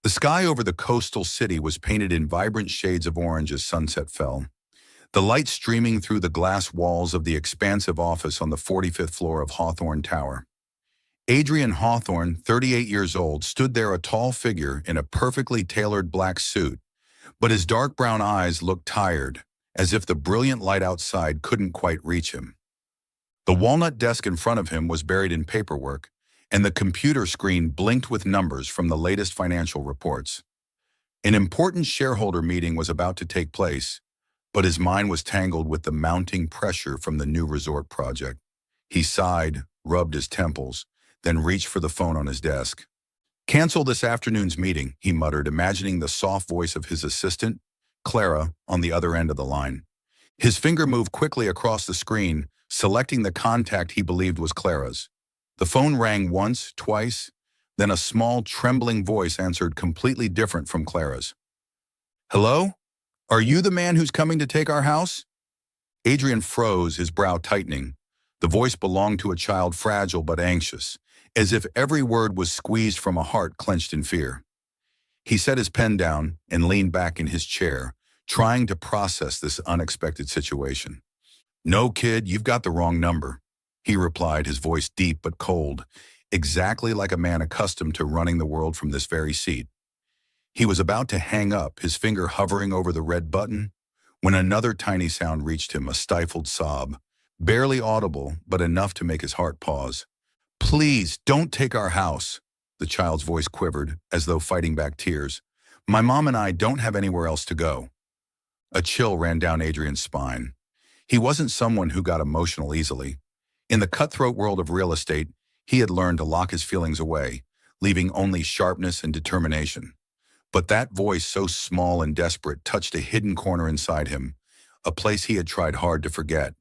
The sky over the coastal city was painted in vibrant shades of orange as sunset fell, the light streaming through the glass walls of the expansive office on the 45th floor of Hawthorne Tower. Adrian Hawthorne, 38 years old, stood there, a tall figure in a perfectly tailored black suit, but his dark brown eyes looked tired, as if the brilliant light outside couldn't quite reach him. The walnut desk in front of him was buried in paperwork, and the computer screen blinked with numbers from the latest financial reports. An important shareholder meeting was about to take place, but his mind was tangled with the mounting pressure from the new resort project. He sighed, rubbed his temples, then reached for the phone on his desk. "Cancel this afternoon's meeting," he muttered, imagining the soft voice of his assistant, Clara, on the other end of the line. His finger moved quickly across the screen, selecting the contact he believed was Clara's. The phone rang once, twice, then a small, trembling voice answered, completely different from Clara's. "Hello? Are you the man who's coming to take our house?" Adrian froze, his brow tightening. The voice belonged to a child, fragile but anxious, as if every word was squeezed from a heart clenched in fear. He set his pen down and leaned back in his chair, trying to process this unexpected situation. "No, kid, you've got the wrong number," he replied, his voice deep but cold, exactly like a man accustomed to running the world from this very seat. He was about to hang up, his finger hovering over the red button, when another tiny sound reached him, a stifled sob, barely audible but enough to make his heart pause. "Please, don't take our house." The child's voice quivered, as though fighting back tears. "My mom and I don't have anywhere else to go." A chill ran down Adrian's spine. He wasn't someone who got emotional easily. In the cutthroat world of real estate, he had learned to lock his feelings away, leaving only sharpness and determination. But that voice, so small and desperate, touched a hidden corner inside him, a place he had tried hard to forget.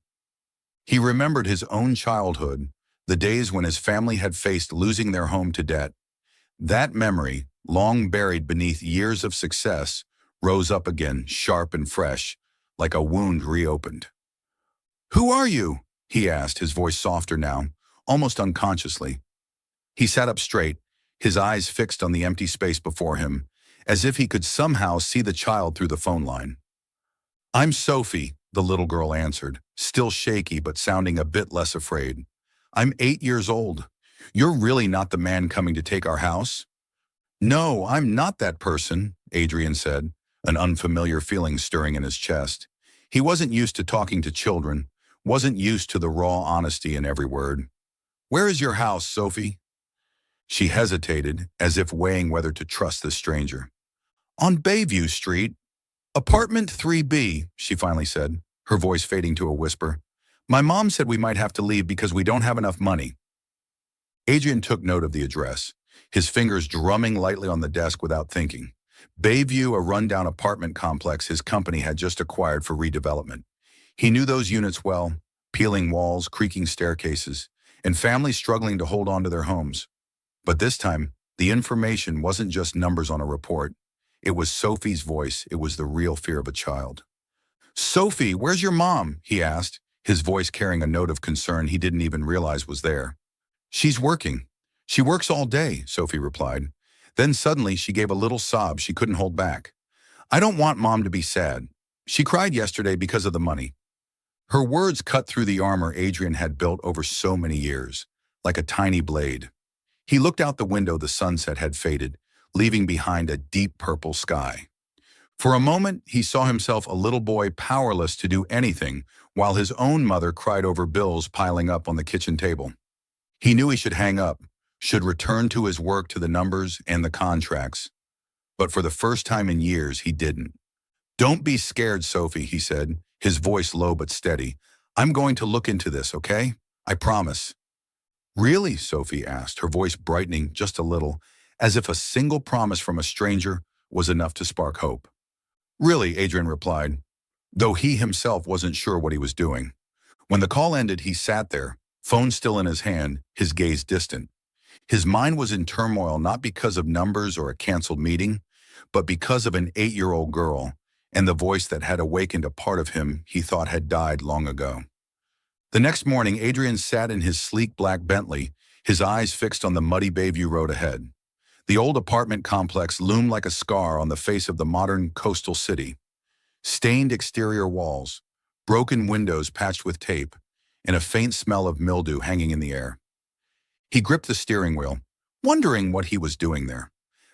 He remembered his own childhood, the days when his family had faced losing their home to debt. That memory, long buried beneath years of success, rose up again, sharp and fresh, like a wound reopened. "Who are you?" he asked, his voice softer now, almost unconsciously. He sat up straight, his eyes fixed on the empty space before him, as if he could somehow see the child through the phone line. "I'm Sophie," the little girl answered, still shaky but sounding a bit less afraid. "I'm 8 years old. You're really not the man coming to take our house?" "No, I'm not that person," Adrian said, an unfamiliar feeling stirring in his chest. He wasn't used to talking to children, wasn't used to the raw honesty in every word. "Where is your house, Sophie?" She hesitated, as if weighing whether to trust this stranger. "On Bayview Street, apartment 3B, she finally said, her voice fading to a whisper. "My mom said we might have to leave because we don't have enough money." Adrian took note of the address, his fingers drumming lightly on the desk without thinking. Bayview, a rundown apartment complex his company had just acquired for redevelopment. He knew those units well, peeling walls, creaking staircases, and families struggling to hold on to their homes. But this time, the information wasn't just numbers on a report. It was Sophie's voice. It was the real fear of a child. "Sophie, where's your mom?" he asked, his voice carrying a note of concern he didn't even realize was there. "She's working. She works all day," Sophie replied. Then suddenly she gave a little sob she couldn't hold back. "I don't want Mom to be sad. She cried yesterday because of the money." Her words cut through the armor Adrian had built over so many years, like a tiny blade. He looked out the window. The sunset had faded, leaving behind a deep purple sky. For a moment, he saw himself a little boy powerless to do anything while his own mother cried over bills piling up on the kitchen table. He knew he should hang up, should return to his work, to the numbers and the contracts. But for the first time in years, he didn't. "Don't be scared, Sophie," he said, his voice low but steady. "I'm going to look into this, okay? I promise." "Really?" Sophie asked, her voice brightening just a little, as if a single promise from a stranger was enough to spark hope. "Really," Adrian replied, though he himself wasn't sure what he was doing. When the call ended, he sat there, phone still in his hand, his gaze distant. His mind was in turmoil, not because of numbers or a canceled meeting, but because of an 8-year-old girl and the voice that had awakened a part of him he thought had died long ago. The next morning, Adrian sat in his sleek black Bentley, his eyes fixed on the muddy Bayview road ahead. The old apartment complex loomed like a scar on the face of the modern coastal city. Stained exterior walls, broken windows patched with tape, and a faint smell of mildew hanging in the air. He gripped the steering wheel, wondering what he was doing there.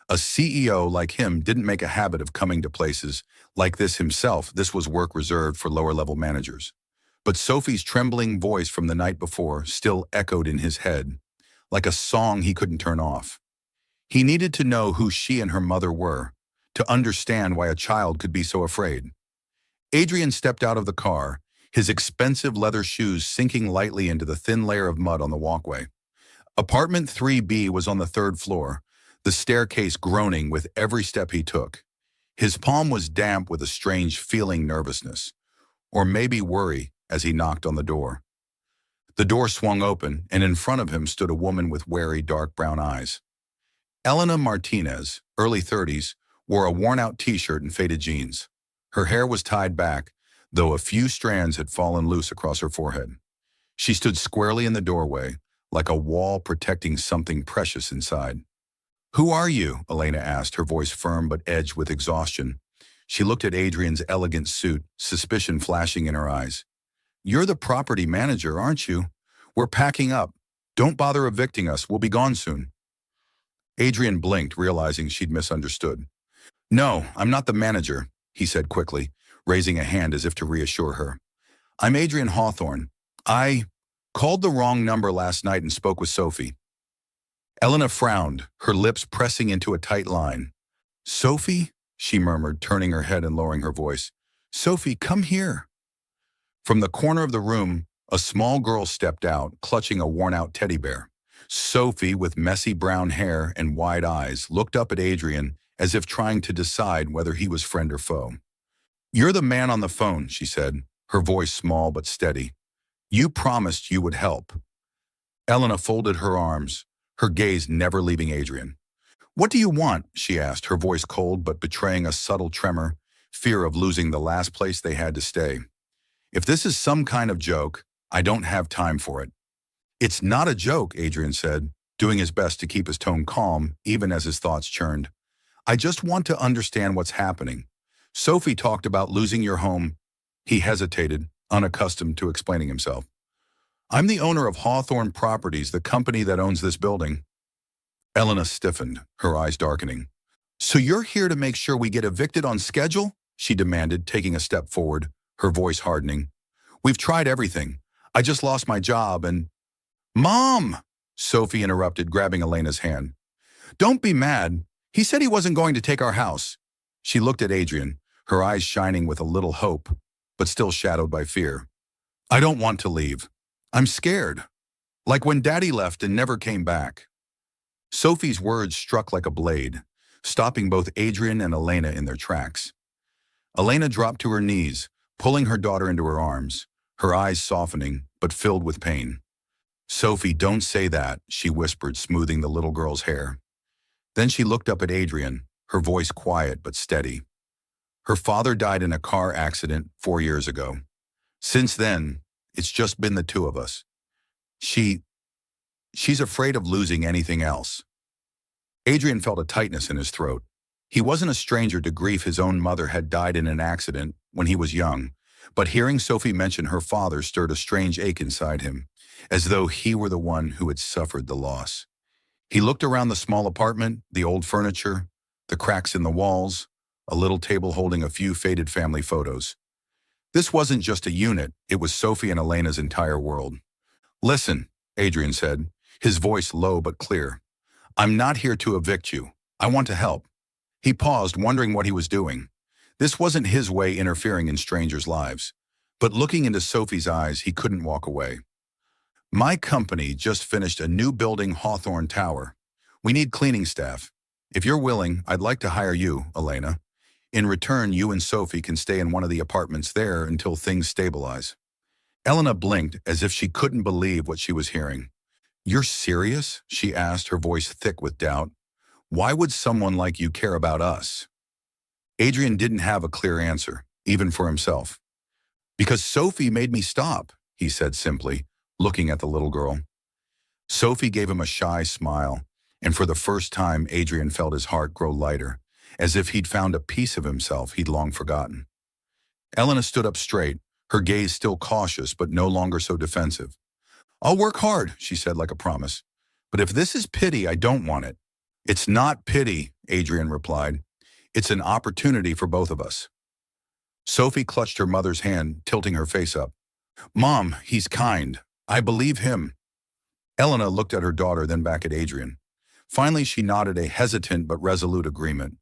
A CEO like him didn't make a habit of coming to places like this himself. This was work reserved for lower-level managers. But Sophie's trembling voice from the night before still echoed in his head, like a song he couldn't turn off. He needed to know who she and her mother were, to understand why a child could be so afraid. Adrian stepped out of the car, his expensive leather shoes sinking lightly into the thin layer of mud on the walkway. Apartment 3B was on the third floor, the staircase groaning with every step he took. His palm was damp with a strange feeling nervousness, or maybe worry, as he knocked on the door. The door swung open, and in front of him stood a woman with wary dark brown eyes. Elena Martinez, early 30s, wore a worn-out t-shirt and faded jeans. Her hair was tied back, though a few strands had fallen loose across her forehead. She stood squarely in the doorway, like a wall protecting something precious inside. "Who are you?" Elena asked, her voice firm but edged with exhaustion. She looked at Adrian's elegant suit, suspicion flashing in her eyes. "You're the property manager, aren't you? We're packing up. Don't bother evicting us. We'll be gone soon." Adrian blinked, realizing she'd misunderstood. "No, I'm not the manager," he said quickly, raising a hand as if to reassure her. "I'm Adrian Hawthorne. I called the wrong number last night and spoke with Sophie." Elena frowned, her lips pressing into a tight line. "Sophie?" she murmured, turning her head and lowering her voice. "Sophie, come here." From the corner of the room, a small girl stepped out, clutching a worn-out teddy bear. Sophie, with messy brown hair and wide eyes, looked up at Adrian as if trying to decide whether he was friend or foe. "You're the man on the phone," she said, her voice small but steady. "You promised you would help." Elena folded her arms, her gaze never leaving Adrian. "What do you want?" she asked, her voice cold but betraying a subtle tremor, fear of losing the last place they had to stay. "If this is some kind of joke, I don't have time for it." "It's not a joke," Adrian said, doing his best to keep his tone calm, even as his thoughts churned. "I just want to understand what's happening. Sophie talked about losing your home." He hesitated, unaccustomed to explaining himself. "I'm the owner of Hawthorne Properties, the company that owns this building." Elena stiffened, her eyes darkening. "So you're here to make sure we get evicted on schedule?" she demanded, taking a step forward, her voice hardening. "We've tried everything. I just lost my job and—" "Mom!" Sophie interrupted, grabbing Elena's hand. "Don't be mad. He said he wasn't going to take our house." She looked at Adrian, her eyes shining with a little hope, but still shadowed by fear. "I don't want to leave. I'm scared. Like when Daddy left and never came back." Sophie's words struck like a blade, stopping both Adrian and Elena in their tracks. Elena dropped to her knees, pulling her daughter into her arms, her eyes softening, but filled with pain. "Sophie, don't say that," she whispered, smoothing the little girl's hair. Then she looked up at Adrian, her voice quiet but steady. "Her father died in a car accident 4 years ago. Since then, it's just been the two of us. She's afraid of losing anything else." Adrian felt a tightness in his throat. He wasn't a stranger to grief. His own mother had died in an accident when he was young, but hearing Sophie mention her father stirred a strange ache inside him, as though he were the one who had suffered the loss. He looked around the small apartment, the old furniture, the cracks in the walls, a little table holding a few faded family photos. This wasn't just a unit, it was Sophie and Elena's entire world. "Listen," Adrian said, his voice low but clear. "I'm not here to evict you. I want to help." He paused, wondering what he was doing. This wasn't his way interfering in strangers' lives. But looking into Sophie's eyes, he couldn't walk away. "My company just finished a new building, Hawthorne Tower. We need cleaning staff. If you're willing, I'd like to hire you, Elena. In return, you and Sophie can stay in one of the apartments there until things stabilize." Elena blinked as if she couldn't believe what she was hearing. "You're serious?" she asked, her voice thick with doubt. "Why would someone like you care about us?" Adrian didn't have a clear answer, even for himself. "Because Sophie made me stop," he said simply, looking at the little girl. Sophie gave him a shy smile, And for the first time, Adrian felt his heart grow lighter, as if he'd found a piece of himself he'd long forgotten. Elena stood up straight, her gaze still cautious but no longer so defensive. "I'll work hard," she said like a promise. "But if this is pity, I don't want it." "It's not pity," Adrian replied. "It's an opportunity for both of us." Sophie clutched her mother's hand, tilting her face up. "Mom, he's kind. I believe him." Elena looked at her daughter, then back at Adrian. Finally, she nodded a hesitant but resolute agreement.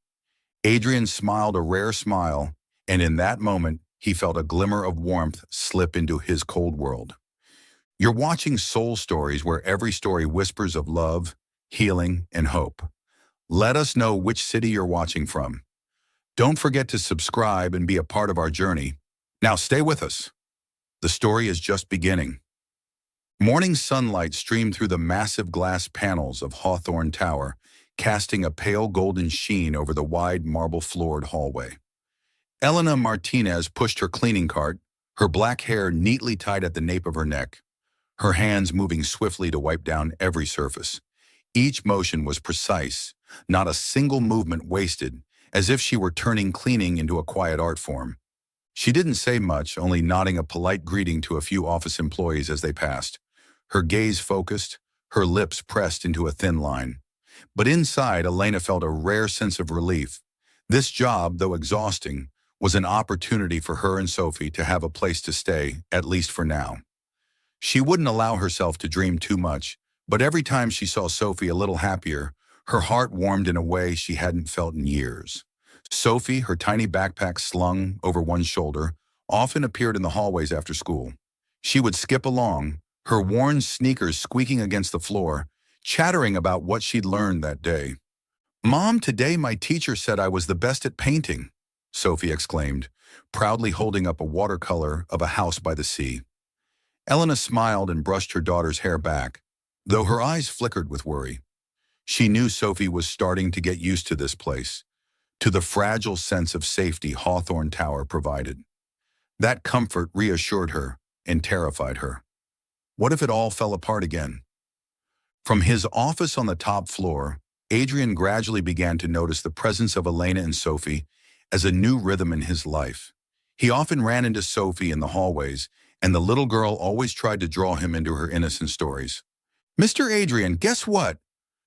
Adrian smiled a rare smile, and in that moment, he felt a glimmer of warmth slip into his cold world. You're watching Soul Stories, where every story whispers of love, healing, and hope. Let us know which city you're watching from. Don't forget to subscribe and be a part of our journey. Now stay with us. The story is just beginning. Morning sunlight streamed through the massive glass panels of Hawthorne Tower, casting a pale golden sheen over the wide marble-floored hallway. Elena Martinez pushed her cleaning cart, her black hair neatly tied at the nape of her neck, her hands moving swiftly to wipe down every surface. Each motion was precise, not a single movement wasted, as if she were turning cleaning into a quiet art form. She didn't say much, only nodding a polite greeting to a few office employees as they passed. Her gaze focused, her lips pressed into a thin line. But inside, Elena felt a rare sense of relief. This job, though exhausting, was an opportunity for her and Sophie to have a place to stay, at least for now. She wouldn't allow herself to dream too much, but every time she saw Sophie a little happier, her heart warmed in a way she hadn't felt in years. Sophie, her tiny backpack slung over one shoulder, often appeared in the hallways after school. She would skip along, her worn sneakers squeaking against the floor, chattering about what she'd learned that day. "Mom, today my teacher said I was the best at painting," Sophie exclaimed, proudly holding up a watercolor of a house by the sea. Elena smiled and brushed her daughter's hair back, though her eyes flickered with worry. She knew Sophie was starting to get used to this place, to the fragile sense of safety Hawthorne Tower provided. That comfort reassured her and terrified her. What if it all fell apart again? From his office on the top floor, Adrian gradually began to notice the presence of Elena and Sophie as a new rhythm in his life. He often ran into Sophie in the hallways, and the little girl always tried to draw him into her innocent stories. "Mr. Adrian, guess what?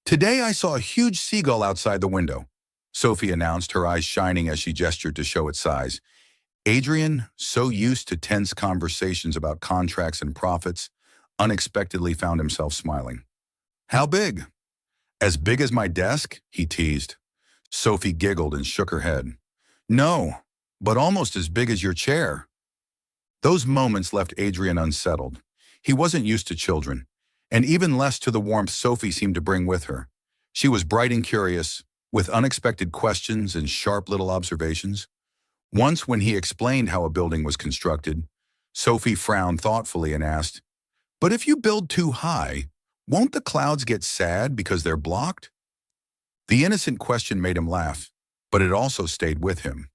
Today I saw a huge seagull outside the window," Sophie announced, her eyes shining as she gestured to show its size. Adrian, so used to tense conversations about contracts and profits, unexpectedly found himself smiling. "How big?" "As big as my desk?" he teased. Sophie giggled and shook her head. "No, but almost as big as your chair." Those moments left Adrian unsettled. He wasn't used to children, and even less to the warmth Sophie seemed to bring with her. She was bright and curious, with unexpected questions and sharp little observations. Once, when he explained how a building was constructed, Sophie frowned thoughtfully and asked, "But if you build too high, won't the clouds get sad because they're blocked?" The innocent question made him laugh, but it also stayed with him.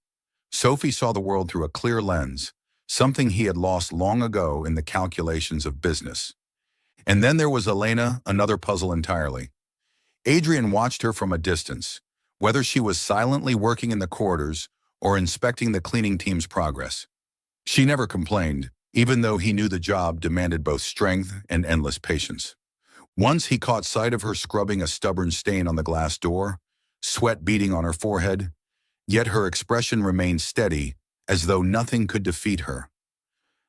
Sophie saw the world through a clear lens, something he had lost long ago in the calculations of business. And then there was Elena, another puzzle entirely. Adrian watched her from a distance, whether she was silently working in the corridors or inspecting the cleaning team's progress. She never complained, even though he knew the job demanded both strength and endless patience. Once he caught sight of her scrubbing a stubborn stain on the glass door, sweat beading on her forehead, yet her expression remained steady, as though nothing could defeat her.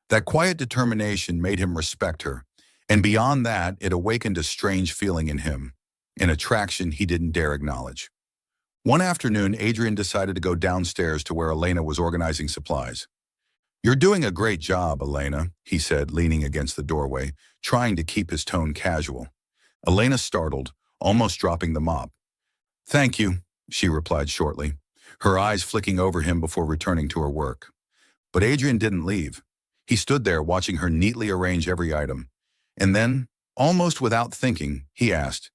That quiet determination made him respect her, and beyond that, it awakened a strange feeling in him, an attraction he didn't dare acknowledge. One afternoon, Adrian decided to go downstairs to where Elena was organizing supplies. "You're doing a great job, Elena," he said, leaning against the doorway, trying to keep his tone casual. Elena startled, almost dropping the mop. "Thank you," she replied shortly, her eyes flicking over him before returning to her work. But Adrian didn't leave. He stood there watching her neatly arrange every item. And then, almost without thinking, he asked,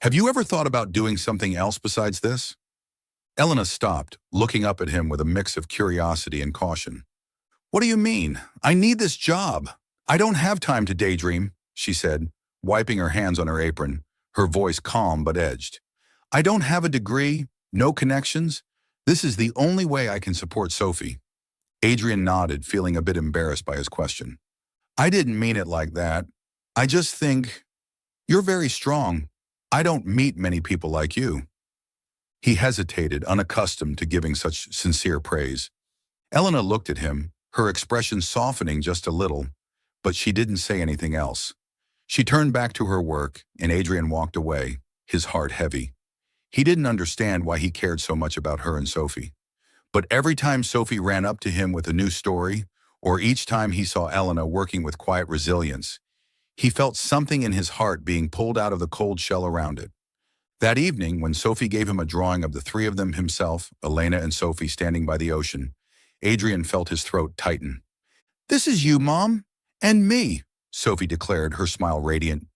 "Have you ever thought about doing something else besides this?" Elena stopped, looking up at him with a mix of curiosity and caution. "What do you mean? I need this job. I don't have time to daydream," she said, wiping her hands on her apron, her voice calm but edged. I don't have a degree, no connections. This is the only way I can support Sophie. Adrian nodded, feeling a bit embarrassed by his question. I didn't mean it like that. I just think you're very strong. I don't meet many people like you. He hesitated, unaccustomed to giving such sincere praise. Elena looked at him, her expression softening just a little, but she didn't say anything else. She turned back to her work, and Adrian walked away, his heart heavy. He didn't understand why he cared so much about her and Sophie. But every time Sophie ran up to him with a new story, or each time he saw Elena working with quiet resilience, he felt something in his heart being pulled out of the cold shell around it. That evening, when Sophie gave him a drawing of the three of them himself, Elena and Sophie standing by the ocean, Adrian felt his throat tighten. This is you, Mom, and me, Sophie declared, her smile radiant.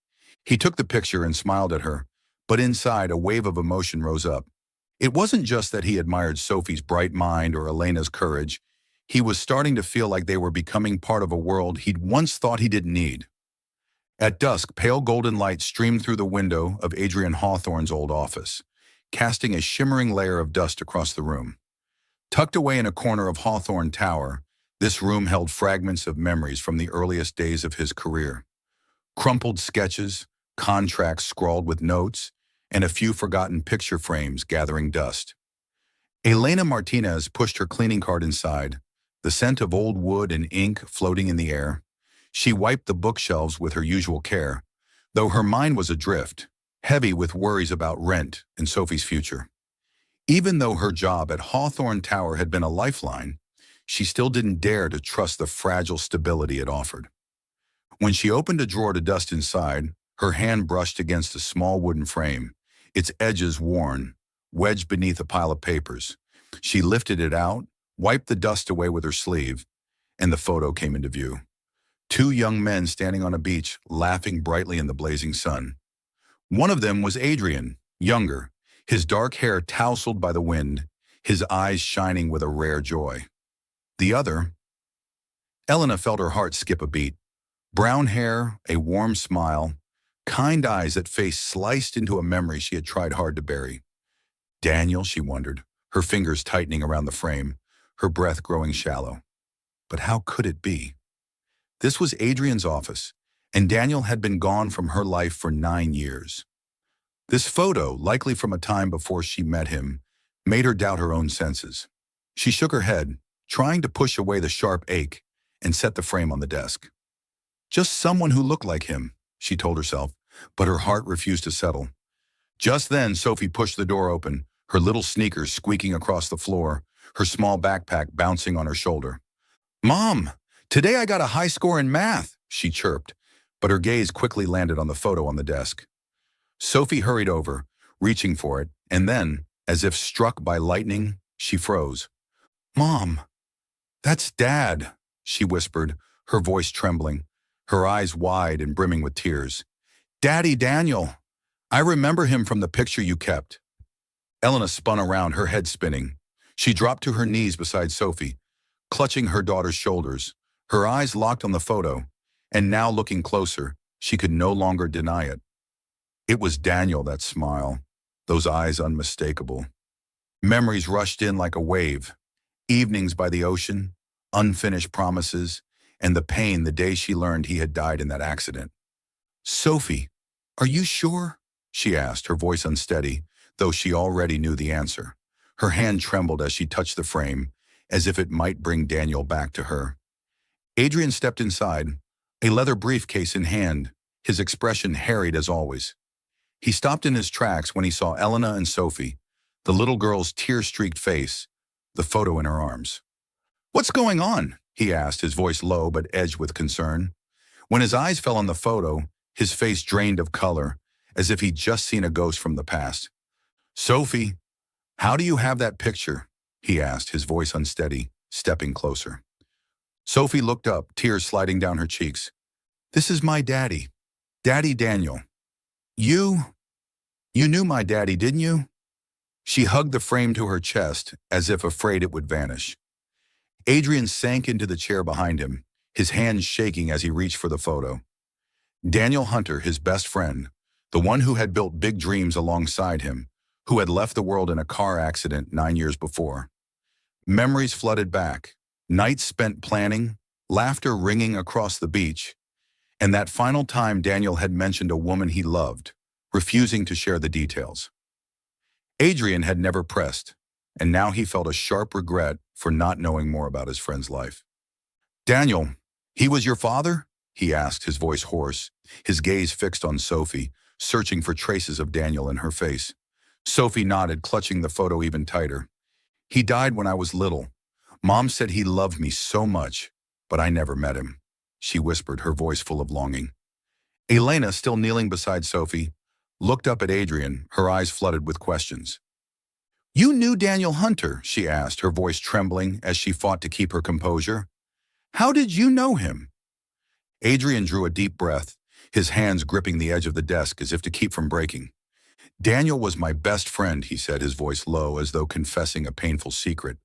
He took the picture and smiled at her, but inside a wave of emotion rose up. It wasn't just that he admired Sophie's bright mind or Elena's courage. He was starting to feel like they were becoming part of a world he'd once thought he didn't need. At dusk, pale golden light streamed through the window of Adrian Hawthorne's old office, casting a shimmering layer of dust across the room. Tucked away in a corner of Hawthorne Tower, this room held fragments of memories from the earliest days of his career. Crumpled sketches, contracts scrawled with notes, and a few forgotten picture frames gathering dust. Elena Martinez pushed her cleaning cart inside, the scent of old wood and ink floating in the air. She wiped the bookshelves with her usual care, though her mind was adrift, heavy with worries about rent and Sophie's future. Even though her job at Hawthorne Tower had been a lifeline, she still didn't dare to trust the fragile stability it offered. When she opened a drawer to dust inside, her hand brushed against a small wooden frame, its edges worn, wedged beneath a pile of papers. She lifted it out, wiped the dust away with her sleeve, and the photo came into view. Two young men standing on a beach, laughing brightly in the blazing sun. One of them was Adrian, younger, his dark hair tousled by the wind, his eyes shining with a rare joy. The other, Elena felt her heart skip a beat. Brown hair, a warm smile, kind eyes that face sliced into a memory she had tried hard to bury. Daniel, she wondered, her fingers tightening around the frame, her breath growing shallow. But how could it be? This was Adrian's office, and Daniel had been gone from her life for 9 years. This photo, likely from a time before she met him, made her doubt her own senses. She shook her head, trying to push away the sharp ache, and set the frame on the desk. Just someone who looked like him, she told herself, but her heart refused to settle. Just then, Sophie pushed the door open, her little sneakers squeaking across the floor, her small backpack bouncing on her shoulder. Mom! Today I got a high score in math, she chirped, but her gaze quickly landed on the photo on the desk. Sophie hurried over, reaching for it, and then, as if struck by lightning, she froze. Mom, that's Dad, she whispered, her voice trembling, her eyes wide and brimming with tears. Daddy Daniel, I remember him from the picture you kept. Elena spun around, her head spinning. She dropped to her knees beside Sophie, clutching her daughter's shoulders, her eyes locked on the photo, and now looking closer, she could no longer deny it. It was Daniel, that smile, those eyes unmistakable. Memories rushed in like a wave, evenings by the ocean, unfinished promises, and the pain the day she learned he had died in that accident. Sophie, are you sure? She asked, her voice unsteady, though she already knew the answer. Her hand trembled as she touched the frame, as if it might bring Daniel back to her. Adrian stepped inside, a leather briefcase in hand, his expression harried as always. He stopped in his tracks when he saw Elena and Sophie, the little girl's tear-streaked face, the photo in her arms. What's going on? He asked, his voice low but edged with concern. When his eyes fell on the photo, his face drained of color, as if he'd just seen a ghost from the past. Sophie, how do you have that picture? He asked, his voice unsteady, stepping closer. Sophie looked up, tears sliding down her cheeks. This is my daddy, Daddy Daniel. You knew my daddy, didn't you? She hugged the frame to her chest, as if afraid it would vanish. Adrian sank into the chair behind him, his hands shaking as he reached for the photo. Daniel Hunter, his best friend, the one who had built big dreams alongside him, who had left the world in a car accident 9 years before. Memories flooded back, nights spent planning, laughter ringing across the beach, and that final time Daniel had mentioned a woman he loved, refusing to share the details. Adrian had never pressed, and now he felt a sharp regret for not knowing more about his friend's life. "Daniel, he was your father?" he asked, his voice hoarse, his gaze fixed on Sophie, searching for traces of Daniel in her face. Sophie nodded, clutching the photo even tighter. "He died when I was little. Mom said he loved me so much, but I never met him," she whispered, her voice full of longing. Elena, still kneeling beside Sophie, looked up at Adrian, her eyes flooded with questions. "You knew Daniel Hunter?" she asked, her voice trembling as she fought to keep her composure. "How did you know him?" Adrian drew a deep breath, his hands gripping the edge of the desk as if to keep from breaking. "Daniel was my best friend," he said, his voice low, as though confessing a painful secret.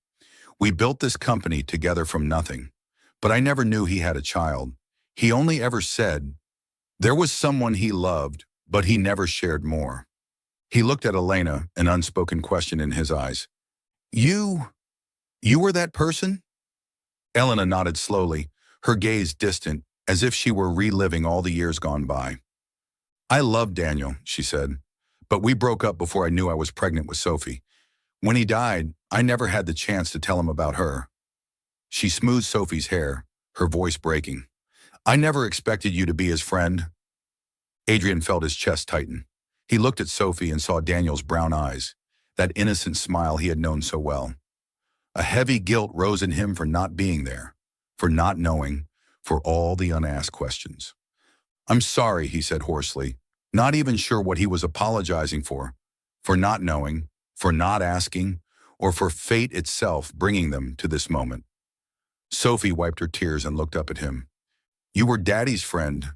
"We built this company together from nothing, but I never knew he had a child. He only ever said there was someone he loved, but he never shared more." He looked at Elena, an unspoken question in his eyes. You were that person?" Elena nodded slowly, her gaze distant, as if she were reliving all the years gone by. "I loved Daniel," she said, "but we broke up before I knew I was pregnant with Sophie. When he died, I never had the chance to tell him about her." She smoothed Sophie's hair, her voice breaking. "I never expected you to be his friend." Adrian felt his chest tighten. He looked at Sophie and saw Daniel's brown eyes, that innocent smile he had known so well. A heavy guilt rose in him for not being there, for not knowing, for all the unasked questions. "I'm sorry," he said hoarsely, not even sure what he was apologizing for not knowing, for not asking, or for fate itself bringing them to this moment. Sophie wiped her tears and looked up at him. "You were Daddy's friend,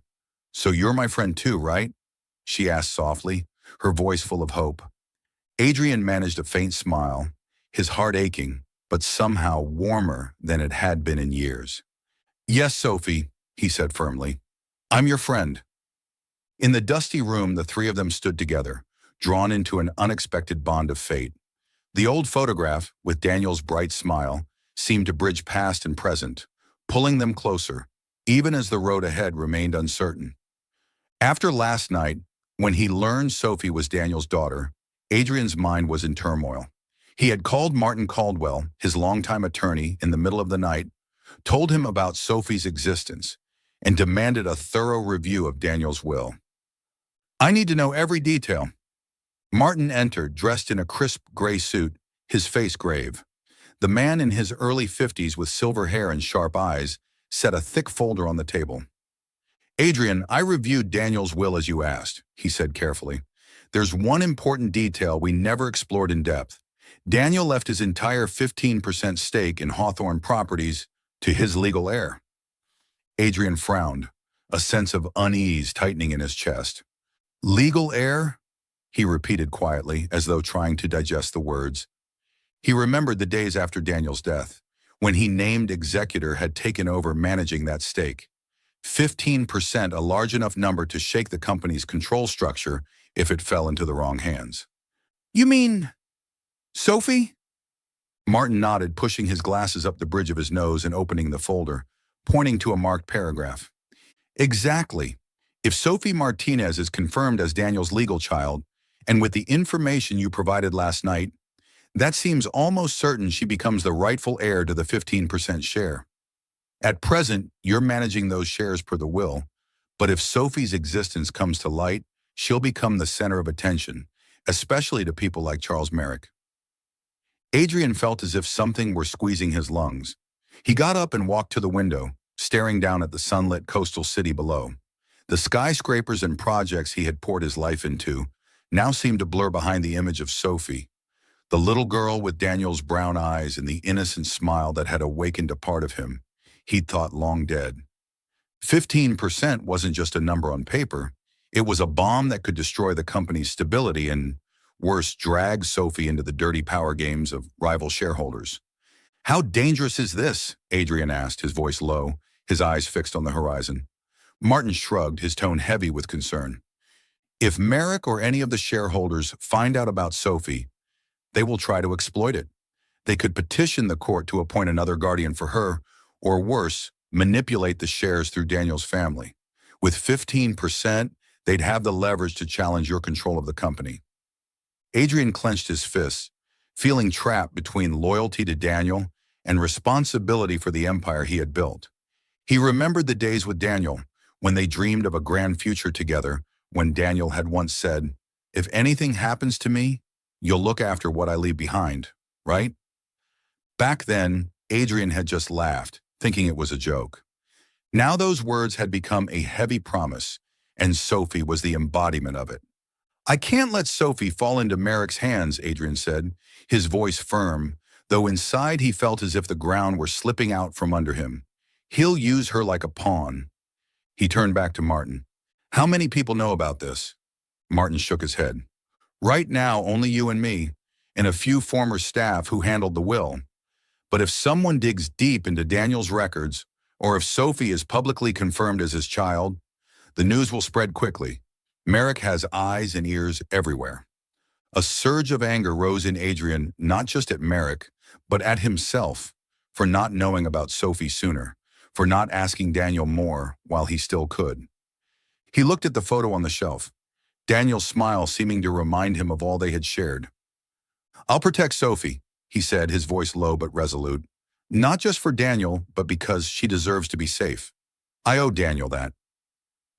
so you're my friend too, right?" she asked softly, her voice full of hope. Adrian managed a faint smile, his heart aching, but somehow warmer than it had been in years. "Yes, Sophie," he said firmly. "I'm your friend." In the dusty room, the three of them stood together, drawn into an unexpected bond of fate. The old photograph, with Daniel's bright smile, seemed to bridge past and present, pulling them closer, even as the road ahead remained uncertain. After last night, when he learned Sophie was Daniel's daughter, Adrian's mind was in turmoil. He had called Martin Caldwell, his longtime attorney, in the middle of the night, told him about Sophie's existence, and demanded a thorough review of Daniel's will. "I need to know every detail." Martin entered, dressed in a crisp gray suit, his face grave. The man in his early 50s with silver hair and sharp eyes set a thick folder on the table. "Adrian, I reviewed Daniel's will as you asked," he said carefully. "There's one important detail we never explored in depth. Daniel left his entire 15% stake in Hawthorne Properties to his legal heir." Adrian frowned, a sense of unease tightening in his chest. "Legal heir?" he repeated quietly, as though trying to digest the words. He remembered the days after Daniel's death, when he named executor had taken over managing that stake. 15%, a large enough number to shake the company's control structure if it fell into the wrong hands. "You mean Sophie?" Martin nodded, pushing his glasses up the bridge of his nose and opening the folder, pointing to a marked paragraph. "Exactly. If Sophie Martinez is confirmed as Daniel's legal child, and with the information you provided last night, that seems almost certain she becomes the rightful heir to the 15% share. At present, you're managing those shares per the will, but if Sophie's existence comes to light, she'll become the center of attention, especially to people like Charles Merrick." Adrian felt as if something were squeezing his lungs. He got up and walked to the window, staring down at the sunlit coastal city below. The skyscrapers and projects he had poured his life into now seemed to blur behind the image of Sophie, the little girl with Daniel's brown eyes and the innocent smile that had awakened a part of him he'd thought long dead. 15% wasn't just a number on paper. It was a bomb that could destroy the company's stability and, worse, drag Sophie into the dirty power games of rival shareholders. "How dangerous is this?" Adrian asked, his voice low, his eyes fixed on the horizon. Martin shrugged, his tone heavy with concern. If Merrick or any of the shareholders find out about Sophie, they will try to exploit it. They could petition the court to appoint another guardian for her, or worse, manipulate the shares through Daniel's family. With 15%, they'd have the leverage to challenge your control of the company. Adrian clenched his fists, feeling trapped between loyalty to Daniel and responsibility for the empire he had built. He remembered the days with Daniel, when they dreamed of a grand future together, when Daniel had once said, "If anything happens to me, you'll look after what I leave behind, right?" Back then, Adrian had just laughed, thinking it was a joke. Now those words had become a heavy promise, and Sophie was the embodiment of it. "I can't let Sophie fall into Merrick's hands," Adrian said, his voice firm, though inside he felt as if the ground were slipping out from under him. "He'll use her like a pawn." He turned back to Martin. "How many people know about this?" Martin shook his head. "Right now, only you and me, and a few former staff who handled the will. But if someone digs deep into Daniel's records, or if Sophie is publicly confirmed as his child, the news will spread quickly. Merrick has eyes and ears everywhere." A surge of anger rose in Adrian, not just at Merrick, but at himself, for not knowing about Sophie sooner, for not asking Daniel more while he still could. He looked at the photo on the shelf, Daniel's smile seeming to remind him of all they had shared. "I'll protect Sophie," he said, his voice low but resolute. "Not just for Daniel, but because she deserves to be safe. I owe Daniel that."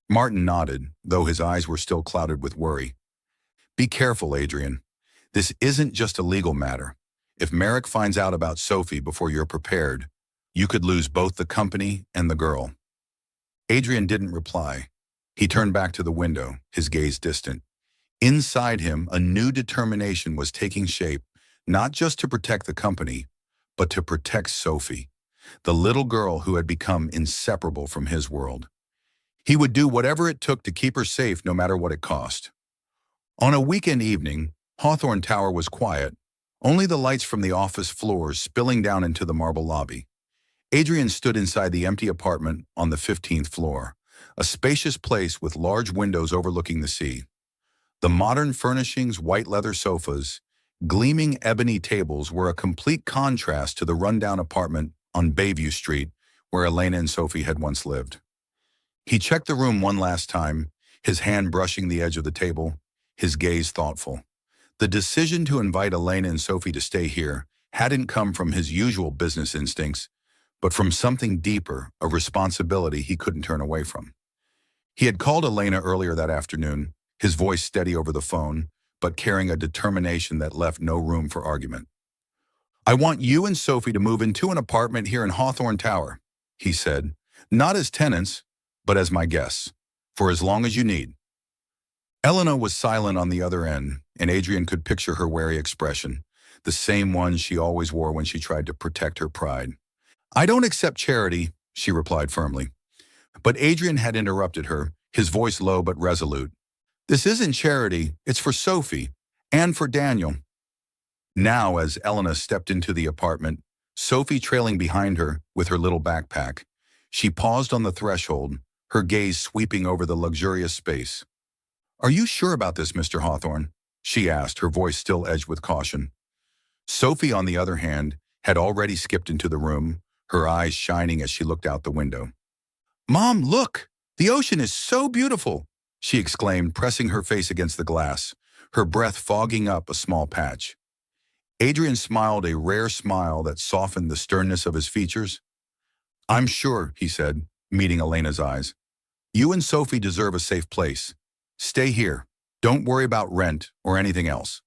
Martin nodded, though his eyes were still clouded with worry. "Be careful, Adrian. This isn't just a legal matter. If Merrick finds out about Sophie before you're prepared, you could lose both the company and the girl." Adrian didn't reply. He turned back to the window, his gaze distant. Inside him, a new determination was taking shape, not just to protect the company, but to protect Sophie, the little girl who had become inseparable from his world. He would do whatever it took to keep her safe no matter what it cost. On a weekend evening, Hawthorne Tower was quiet, only the lights from the office floors spilling down into the marble lobby. Adrian stood inside the empty apartment on the 15th floor, a spacious place with large windows overlooking the sea. The modern furnishings, white leather sofas, gleaming ebony tables were a complete contrast to the rundown apartment on Bayview Street where Elena and Sophie had once lived. He checked the room one last time, his hand brushing the edge of the table, his gaze thoughtful. The decision to invite Elena and Sophie to stay here hadn't come from his usual business instincts, but from something deeper, a responsibility he couldn't turn away from. He had called Elena earlier that afternoon, his voice steady over the phone, but carrying a determination that left no room for argument. "I want you and Sophie to move into an apartment here in Hawthorne Tower," he said, "not as tenants, but as my guests, for as long as you need." Elena was silent on the other end, and Adrian could picture her wary expression, the same one she always wore when she tried to protect her pride. "I don't accept charity," she replied firmly. But Adrian had interrupted her, his voice low but resolute. "This isn't charity, it's for Sophie, and for Daniel." Now, as Elena stepped into the apartment, Sophie trailing behind her with her little backpack, she paused on the threshold, her gaze sweeping over the luxurious space. "Are you sure about this, Mr. Hawthorne?" she asked, her voice still edged with caution. Sophie, on the other hand, had already skipped into the room, her eyes shining as she looked out the window. "Mom, look! The ocean is so beautiful!" she exclaimed, pressing her face against the glass, her breath fogging up a small patch. Adrian smiled a rare smile that softened the sternness of his features. "I'm sure," he said, meeting Elena's eyes. "You and Sophie deserve a safe place. Stay here. Don't worry about rent or anything else."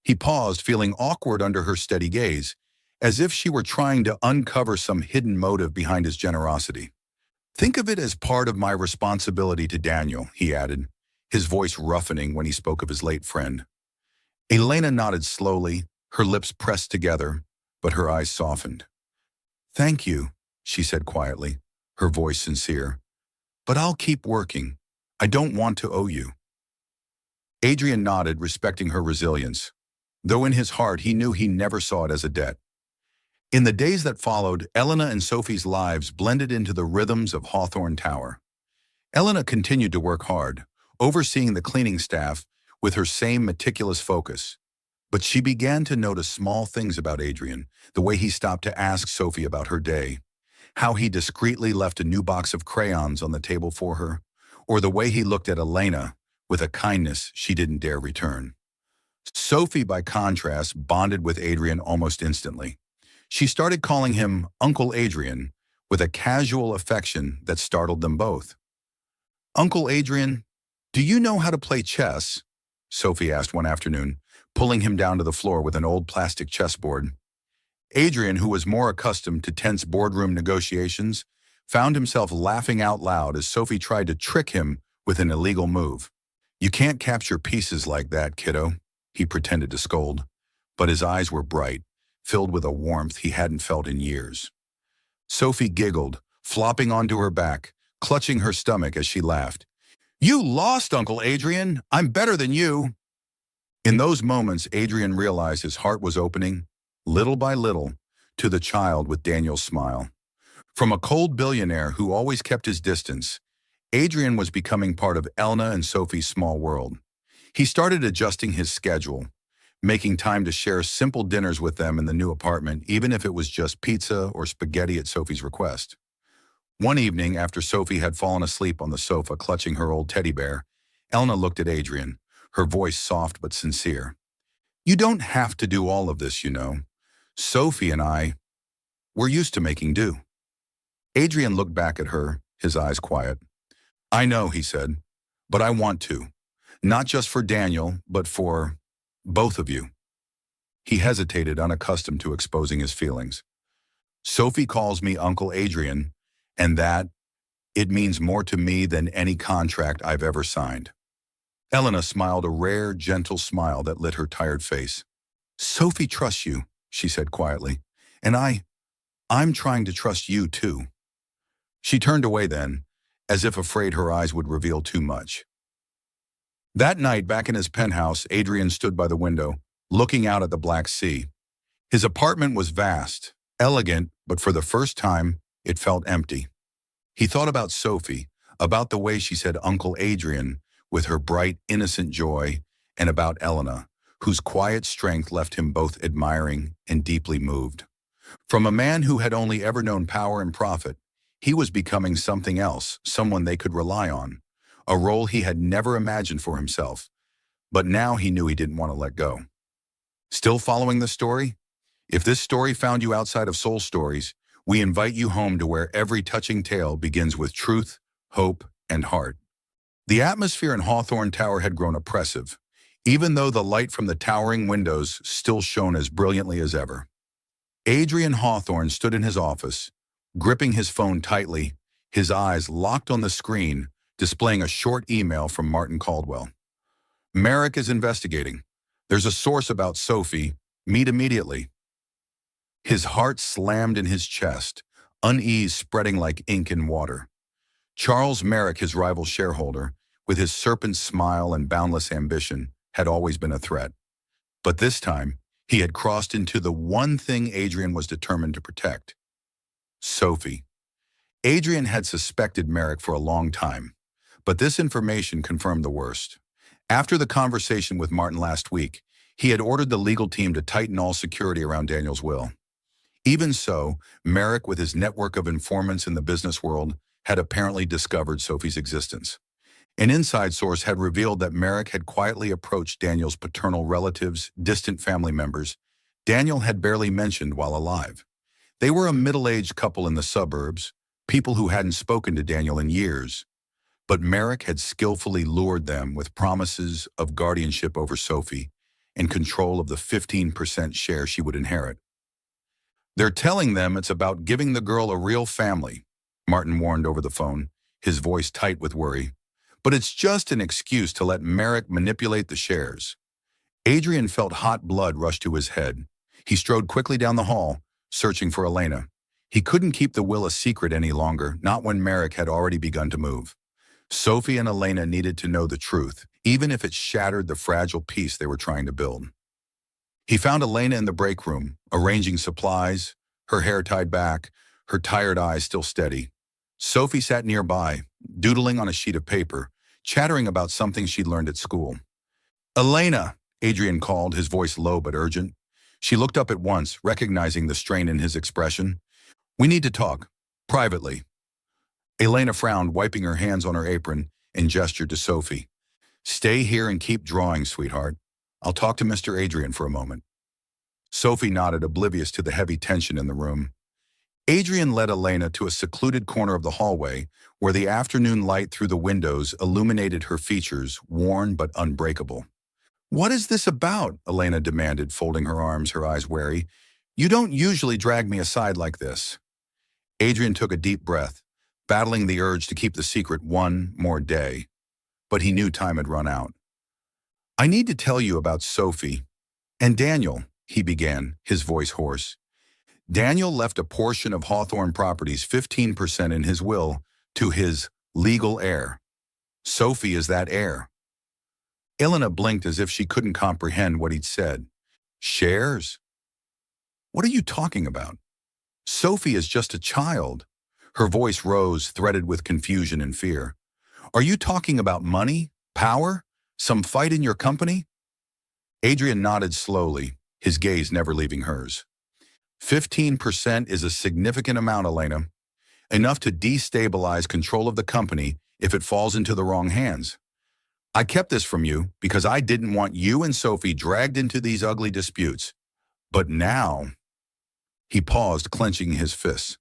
He paused, feeling awkward under her steady gaze, as if she were trying to uncover some hidden motive behind his generosity. "Think of it as part of my responsibility to Daniel," he added, his voice roughening when he spoke of his late friend. Elena nodded slowly, her lips pressed together, but her eyes softened. "Thank you," she said quietly, her voice sincere. "But I'll keep working. I don't want to owe you." Adrian nodded, respecting her resilience, though in his heart he knew he never saw it as a debt. In the days that followed, Elena and Sophie's lives blended into the rhythms of Hawthorne Tower. Elena continued to work hard, overseeing the cleaning staff with her same meticulous focus. But she began to notice small things about Adrian, the way he stopped to ask Sophie about her day, how he discreetly left a new box of crayons on the table for her, or the way he looked at Elena with a kindness she didn't dare return. Sophie, by contrast, bonded with Adrian almost instantly. She started calling him Uncle Adrian with a casual affection that startled them both. "Uncle Adrian, do you know how to play chess?" Sophie asked one afternoon, pulling him down to the floor with an old plastic chessboard. Adrian, who was more accustomed to tense boardroom negotiations, found himself laughing out loud as Sophie tried to trick him with an illegal move. "You can't capture pieces like that, kiddo," he pretended to scold, but his eyes were bright, filled with a warmth he hadn't felt in years. Sophie giggled, flopping onto her back, clutching her stomach as she laughed. "You lost, Uncle Adrian. I'm better than you." In those moments, Adrian realized his heart was opening, little by little, to the child with Daniel's smile. From a cold billionaire who always kept his distance, Adrian was becoming part of Elna and Sophie's small world. He started adjusting his schedule, making time to share simple dinners with them in the new apartment, even if it was just pizza or spaghetti at Sophie's request. One evening, after Sophie had fallen asleep on the sofa clutching her old teddy bear, Elna looked at Adrian, her voice soft but sincere. "You don't have to do all of this, you know. Sophie and we're used to making do." Adrian looked back at her, his eyes quiet. "I know," he said, "but I want to. Not just for Daniel, but for both of you." He hesitated, unaccustomed to exposing his feelings. "Sophie calls me Uncle Adrian, and it means more to me than any contract I've ever signed." Elena smiled a rare, gentle smile that lit her tired face. "Sophie trusts you," she said quietly, "and I'm trying to trust you too." She turned away then, as if afraid her eyes would reveal too much. That night, back in his penthouse, Adrian stood by the window, looking out at the Black Sea. His apartment was vast, elegant, but for the first time, it felt empty. He thought about Sophie, about the way she said Uncle Adrian with her bright, innocent joy, and about Elena, whose quiet strength left him both admiring and deeply moved. From a man who had only ever known power and profit, he was becoming something else, someone they could rely on, a role he had never imagined for himself, but now he knew he didn't want to let go. Still following the story? If this story found you outside of Soul Stories, we invite you home to where every touching tale begins with truth, hope, and heart. The atmosphere in Hawthorne Tower had grown oppressive, even though the light from the towering windows still shone as brilliantly as ever. Adrian Hawthorne stood in his office, gripping his phone tightly, his eyes locked on the screen, displaying a short email from Martin Caldwell. "Merrick is investigating. There's a source about Sophie. Meet immediately." His heart slammed in his chest, unease spreading like ink in water. Charles Merrick, his rival shareholder, with his serpent smile and boundless ambition, had always been a threat. But this time, he had crossed into the one thing Adrian was determined to protect: Sophie. Adrian had suspected Merrick for a long time, but this information confirmed the worst. After the conversation with Martin last week, he had ordered the legal team to tighten all security around Daniel's will. Even so, Merrick, with his network of informants in the business world, had apparently discovered Sophie's existence. An inside source had revealed that Merrick had quietly approached Daniel's paternal relatives, distant family members Daniel had barely mentioned while alive. They were a middle-aged couple in the suburbs, people who hadn't spoken to Daniel in years. But Merrick had skillfully lured them with promises of guardianship over Sophie and control of the 15% share she would inherit. "They're telling them it's about giving the girl a real family," Martin warned over the phone, his voice tight with worry. "But it's just an excuse to let Merrick manipulate the shares." Adrian felt hot blood rush to his head. He strode quickly down the hall, searching for Elena. He couldn't keep the will a secret any longer, not when Merrick had already begun to move. Sophie and Elena needed to know the truth, even if it shattered the fragile peace they were trying to build. He found Elena in the break room, arranging supplies, her hair tied back, her tired eyes still steady. Sophie sat nearby, doodling on a sheet of paper, chattering about something she'd learned at school. "Elena," Adrian called, his voice low but urgent. She looked up at once, recognizing the strain in his expression. "We need to talk. Privately." Elena frowned, wiping her hands on her apron, and gestured to Sophie. "Stay here and keep drawing, sweetheart. I'll talk to Mr. Adrian for a moment." Sophie nodded, oblivious to the heavy tension in the room. Adrian led Elena to a secluded corner of the hallway, where the afternoon light through the windows illuminated her features, worn but unbreakable. "What is this about?" Elena demanded, folding her arms, her eyes wary. "You don't usually drag me aside like this." Adrian took a deep breath, battling the urge to keep the secret one more day. But he knew time had run out. "I need to tell you about Sophie and Daniel," he began, his voice hoarse. "Daniel left a portion of Hawthorne Properties, 15% in his will, to his legal heir. Sophie is that heir." Elena blinked as if she couldn't comprehend what he'd said. "Shares? What are you talking about? Sophie is just a child." Her voice rose, threaded with confusion and fear. "Are you talking about money? Power? Some fight in your company?" Adrian nodded slowly, his gaze never leaving hers. 15% is a significant amount, Elena. Enough to destabilize control of the company if it falls into the wrong hands. I kept this from you because I didn't want you and Sophie dragged into these ugly disputes. But now..." He paused, clenching his fists.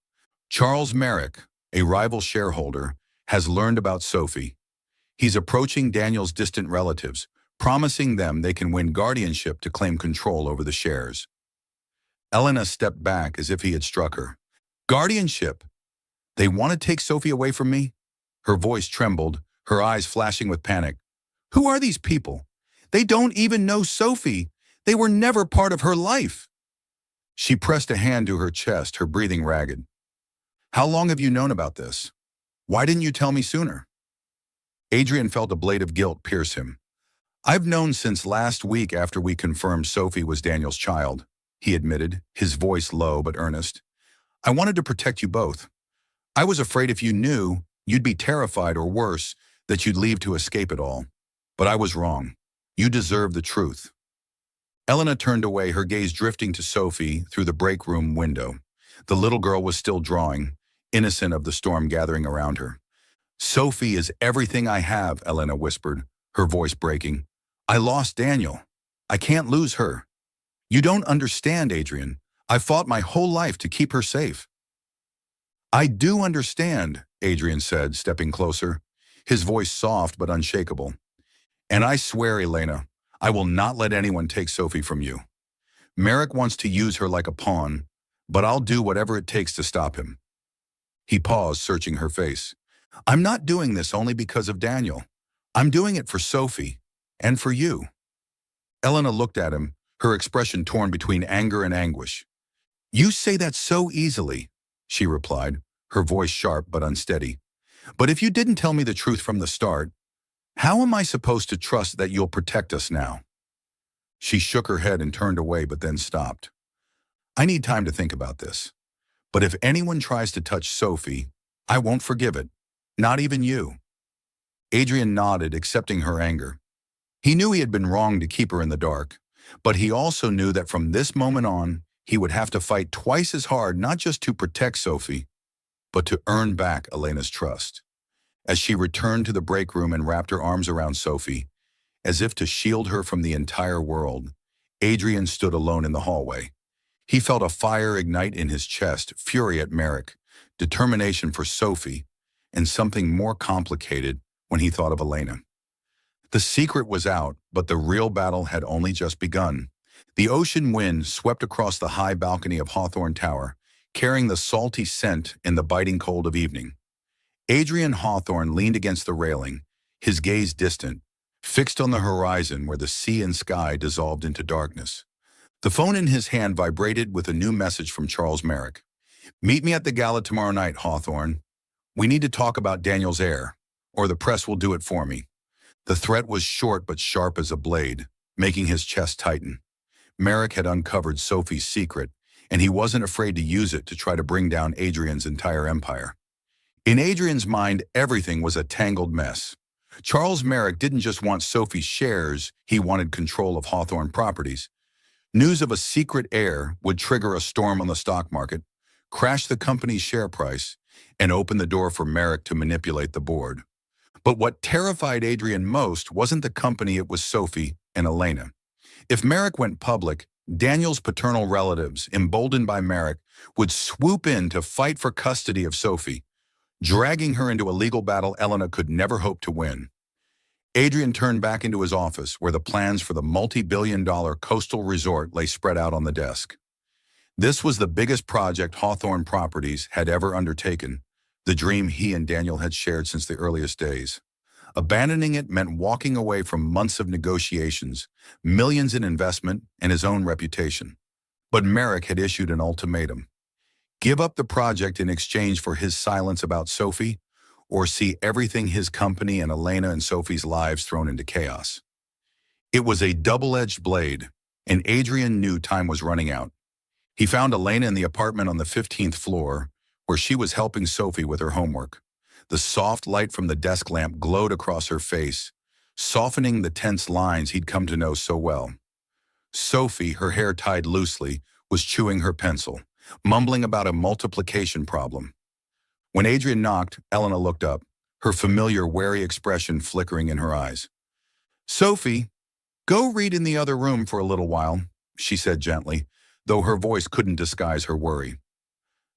"Charles Merrick, a rival shareholder, has learned about Sophie. He's approaching Daniel's distant relatives, promising them they can win guardianship to claim control over the shares." Elena stepped back as if he had struck her. "Guardianship? They want to take Sophie away from me?" Her voice trembled, her eyes flashing with panic. "Who are these people? They don't even know Sophie. They were never part of her life." She pressed a hand to her chest, her breathing ragged. "How long have you known about this? Why didn't you tell me sooner?" Adrian felt a blade of guilt pierce him. "I've known since last week after we confirmed Sophie was Daniel's child," he admitted, his voice low but earnest. "I wanted to protect you both. I was afraid if you knew, you'd be terrified, or worse, that you'd leave to escape it all. But I was wrong. You deserve the truth." Elena turned away, her gaze drifting to Sophie through the break room window. The little girl was still drawing, innocent of the storm gathering around her. "Sophie is everything I have," Elena whispered, her voice breaking. "I lost Daniel. I can't lose her. You don't understand, Adrian. I fought my whole life to keep her safe." "I do understand," Adrian said, stepping closer, his voice soft but unshakable. "And I swear, Elena, I will not let anyone take Sophie from you. Merrick wants to use her like a pawn, but I'll do whatever it takes to stop him." He paused, searching her face. "I'm not doing this only because of Daniel. I'm doing it for Sophie, and for you." Elena looked at him, her expression torn between anger and anguish. "You say that so easily," she replied, her voice sharp but unsteady. "But if you didn't tell me the truth from the start, how am I supposed to trust that you'll protect us now?" She shook her head and turned away, but then stopped. "I need time to think about this. But if anyone tries to touch Sophie, I won't forgive it. Not even you." Adrian nodded, accepting her anger. He knew he had been wrong to keep her in the dark, but he also knew that from this moment on, he would have to fight twice as hard, not just to protect Sophie, but to earn back Elena's trust. As she returned to the break room and wrapped her arms around Sophie, as if to shield her from the entire world, Adrian stood alone in the hallway. He felt a fire ignite in his chest, fury at Merrick, determination for Sophie, and something more complicated when he thought of Elena. The secret was out, but the real battle had only just begun. The ocean wind swept across the high balcony of Hawthorne Tower, carrying the salty scent in the biting cold of evening. Adrian Hawthorne leaned against the railing, his gaze distant, fixed on the horizon where the sea and sky dissolved into darkness. The phone in his hand vibrated with a new message from Charles Merrick. "Meet me at the gala tomorrow night, Hawthorne. We need to talk about Daniel's heir, or the press will do it for me." The threat was short but sharp as a blade, making his chest tighten. Merrick had uncovered Sophie's secret, and he wasn't afraid to use it to try to bring down Adrian's entire empire. In Adrian's mind, everything was a tangled mess. Charles Merrick didn't just want Sophie's shares, he wanted control of Hawthorne Properties. News of a secret heir would trigger a storm on the stock market, crash the company's share price, and open the door for Merrick to manipulate the board. But what terrified Adrian most wasn't the company, it was Sophie and Elena. If Merrick went public, Daniel's paternal relatives, emboldened by Merrick, would swoop in to fight for custody of Sophie, dragging her into a legal battle Elena could never hope to win. Adrian turned back into his office where the plans for the multi-billion-dollar coastal resort lay spread out on the desk. This was the biggest project Hawthorne Properties had ever undertaken, the dream he and Daniel had shared since the earliest days. Abandoning it meant walking away from months of negotiations, millions in investment, and his own reputation. But Merrick had issued an ultimatum. Give up the project in exchange for his silence about Sophie, or see everything his company and Elena and Sophie's lives thrown into chaos. It was a double-edged blade, and Adrian knew time was running out. He found Elena in the apartment on the 15th floor, where she was helping Sophie with her homework. The soft light from the desk lamp glowed across her face, softening the tense lines he'd come to know so well. Sophie, her hair tied loosely, was chewing her pencil, mumbling about a multiplication problem. When Adrian knocked, Elena looked up, her familiar wary expression flickering in her eyes. "Sophie, go read in the other room for a little while," she said gently, though her voice couldn't disguise her worry.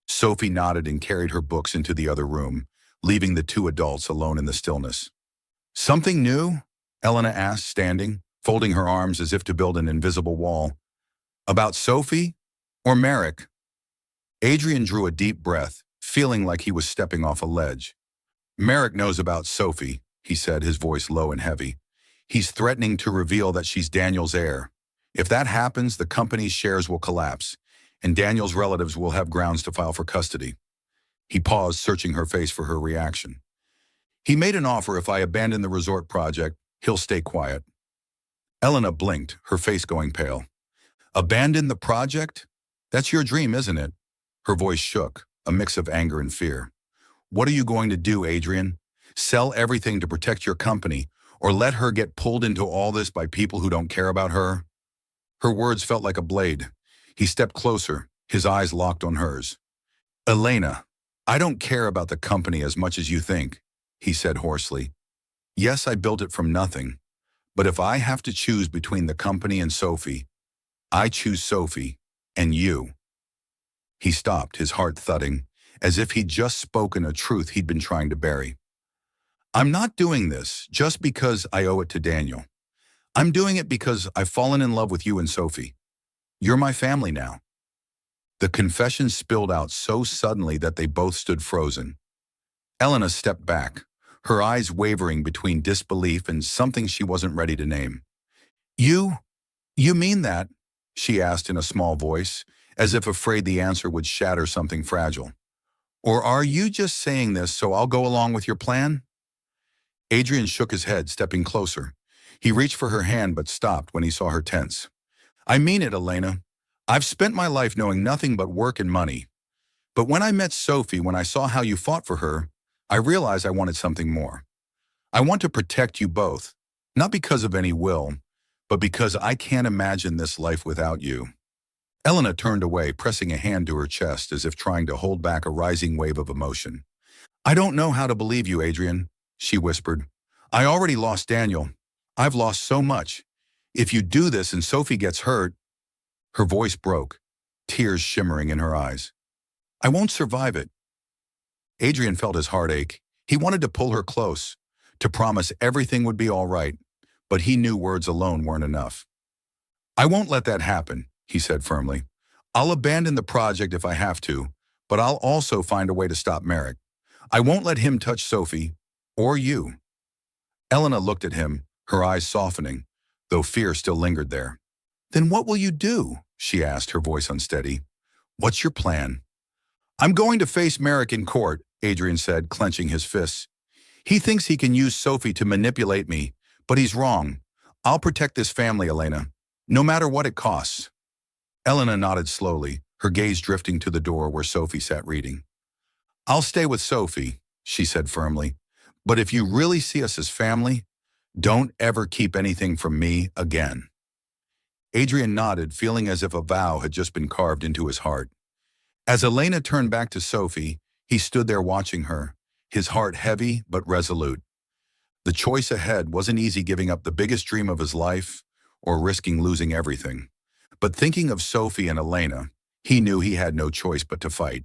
Sophie nodded and carried her books into the other room, leaving the two adults alone in the stillness. "Something new?" Elena asked, standing, folding her arms as if to build an invisible wall. "About Sophie? Or Merrick?" Adrian drew a deep breath, feeling like he was stepping off a ledge. "Merrick knows about Sophie," he said, his voice low and heavy. "He's threatening to reveal that she's Daniel's heir. If that happens, the company's shares will collapse, and Daniel's relatives will have grounds to file for custody." He paused, searching her face for her reaction. "He made an offer if I abandon the resort project, he'll stay quiet." Elena blinked, her face going pale. "Abandon the project? That's your dream, isn't it?" Her voice shook, a mix of anger and fear. "What are you going to do, Adrian? Sell everything to protect your company, or let her get pulled into all this by people who don't care about her?" Her words felt like a blade. He stepped closer, his eyes locked on hers. "Elena, I don't care about the company as much as you think," he said hoarsely. "Yes, I built it from nothing, but if I have to choose between the company and Sophie, I choose Sophie and you." He stopped, his heart thudding, as if he'd just spoken a truth he'd been trying to bury. "I'm not doing this just because I owe it to Daniel. I'm doing it because I've fallen in love with you and Sophie. You're my family now." The confession spilled out so suddenly that they both stood frozen. Elena stepped back, her eyes wavering between disbelief and something she wasn't ready to name. You mean that?" she asked in a small voice, as if afraid the answer would shatter something fragile. "Or are you just saying this so I'll go along with your plan?" Adrian shook his head, stepping closer. He reached for her hand but stopped when he saw her tense. "I mean it, Elena. I've spent my life knowing nothing but work and money. But when I met Sophie, when I saw how you fought for her, I realized I wanted something more. I want to protect you both, not because of any will, but because I can't imagine this life without you." Elena turned away, pressing a hand to her chest as if trying to hold back a rising wave of emotion. "I don't know how to believe you, Adrian," she whispered. "I already lost Daniel. I've lost so much. If you do this and Sophie gets hurt—" Her voice broke, tears shimmering in her eyes. "I won't survive it." Adrian felt his heart ache. He wanted to pull her close, to promise everything would be all right, but he knew words alone weren't enough. "I won't let that happen," he said firmly. "I'll abandon the project if I have to, but I'll also find a way to stop Merrick. I won't let him touch Sophie, or you." Elena looked at him, her eyes softening, though fear still lingered there. "Then what will you do?" she asked, her voice unsteady. "What's your plan?" "I'm going to face Merrick in court," Adrian said, clenching his fists. "He thinks he can use Sophie to manipulate me, but he's wrong. I'll protect this family, Elena, no matter what it costs." Elena nodded slowly, her gaze drifting to the door where Sophie sat reading. "I'll stay with Sophie," she said firmly, But if you really see us as family, don't ever keep anything from me again." Adrian nodded, feeling as if a vow had just been carved into his heart. As Elena turned back to Sophie, he stood there watching her, his heart heavy but resolute. The choice ahead wasn't easy, giving up the biggest dream of his life or risking losing everything. But thinking of Sophie and Elena, he knew he had no choice but to fight.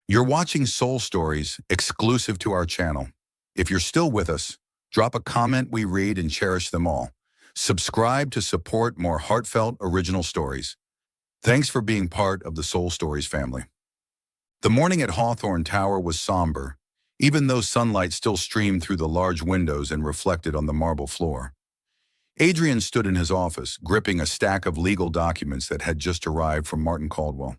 You're watching Soul Stories, exclusive to our channel. If you're still with us, drop a comment. We read and cherish them all. Subscribe to support more heartfelt original stories. Thanks for being part of the Soul Stories family. The morning at Hawthorne Tower was somber, even though sunlight still streamed through the large windows and reflected on the marble floor. Adrian stood in his office, gripping a stack of legal documents that had just arrived from Martin Caldwell.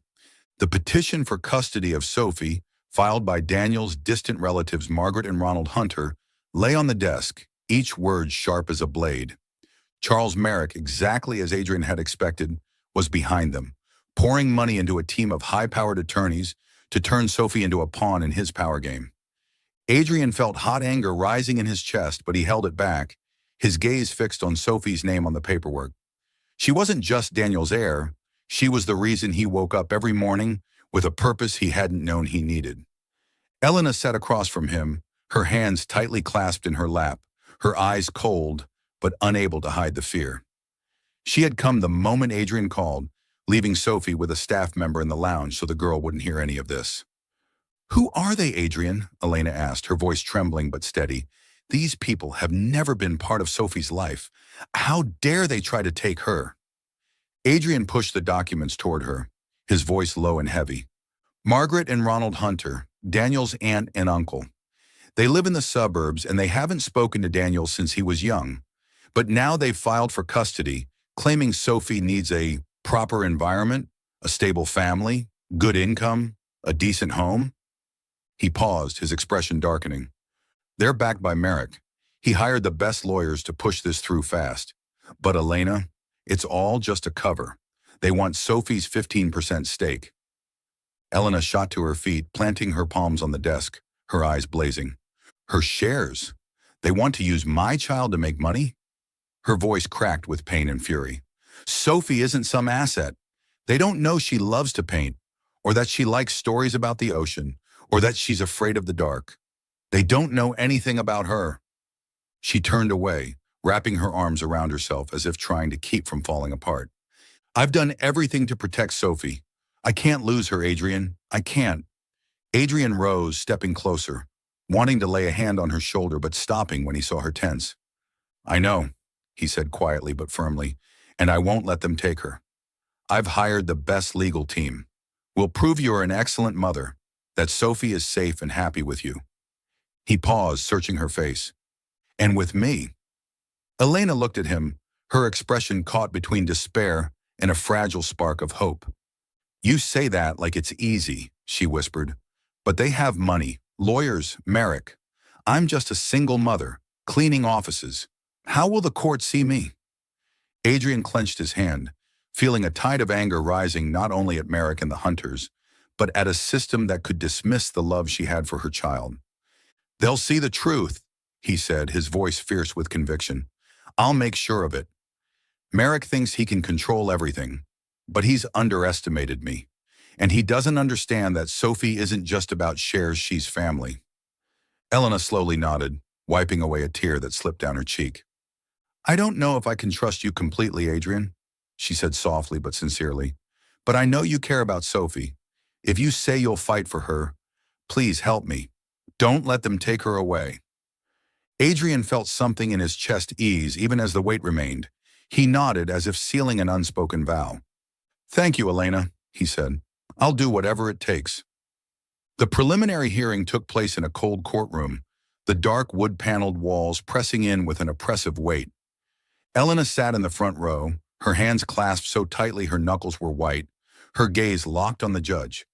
The petition for custody of Sophie, filed by Daniel's distant relatives Margaret and Ronald Hunter, lay on the desk, each word sharp as a blade. Charles Merrick, exactly as Adrian had expected, was behind them, pouring money into a team of high-powered attorneys to turn Sophie into a pawn in his power game. Adrian felt hot anger rising in his chest, but he held it back, his gaze fixed on Sophie's name on the paperwork. She wasn't just Daniel's heir, she was the reason he woke up every morning with a purpose he hadn't known he needed. Elena sat across from him, her hands tightly clasped in her lap, her eyes cold, but unable to hide the fear. She had come the moment Adrian called, leaving Sophie with a staff member in the lounge so the girl wouldn't hear any of this. "Who are they, Adrian?" Elena asked, her voice trembling but steady. "These people have never been part of Sophie's life. How dare they try to take her?" Adrian pushed the documents toward her, his voice low and heavy. "Margaret and Ronald Hunter, Daniel's aunt and uncle. They live in the suburbs and they haven't spoken to Daniel since he was young. But now they've filed for custody, claiming Sophie needs a proper environment, a stable family, good income, a decent home." He paused, his expression darkening. "They're backed by Merrick. He hired the best lawyers to push this through fast. But Elena, it's all just a cover. They want Sophie's 15% stake." Elena shot to her feet, planting her palms on the desk, her eyes blazing. "Her shares? They want to use my child to make money?" Her voice cracked with pain and fury. "Sophie isn't some asset. They don't know she loves to paint, or that she likes stories about the ocean, or that she's afraid of the dark. They don't know anything about her." She turned away, wrapping her arms around herself as if trying to keep from falling apart. "I've done everything to protect Sophie. I can't lose her, Adrian. I can't." Adrian rose, stepping closer, wanting to lay a hand on her shoulder but stopping when he saw her tense. "I know," he said quietly but firmly, "and I won't let them take her. I've hired the best legal team. We'll prove you're an excellent mother, that Sophie is safe and happy with you." He paused, searching her face. "And with me?" Elena looked at him, her expression caught between despair and a fragile spark of hope. "You say that like it's easy," she whispered. "But they have money, lawyers, Merrick. I'm just a single mother, cleaning offices. How will the court see me?" Adrian clenched his hand, feeling a tide of anger rising not only at Merrick and the Hunters, but at a system that could dismiss the love she had for her child. "They'll see the truth," he said, his voice fierce with conviction. "I'll make sure of it. Merrick thinks he can control everything, but he's underestimated me. And he doesn't understand that Sophie isn't just about shares, she's family." Elena slowly nodded, wiping away a tear that slipped down her cheek. "I don't know if I can trust you completely, Adrian," she said softly but sincerely. "But I know you care about Sophie. If you say you'll fight for her, please help me. Don't let them take her away." Adrian felt something in his chest ease even as the weight remained. He nodded as if sealing an unspoken vow. "Thank you, Elena," he said. "I'll do whatever it takes." The preliminary hearing took place in a cold courtroom, the dark wood-paneled walls pressing in with an oppressive weight. Elena sat in the front row, her hands clasped so tightly her knuckles were white, her gaze locked on the judge.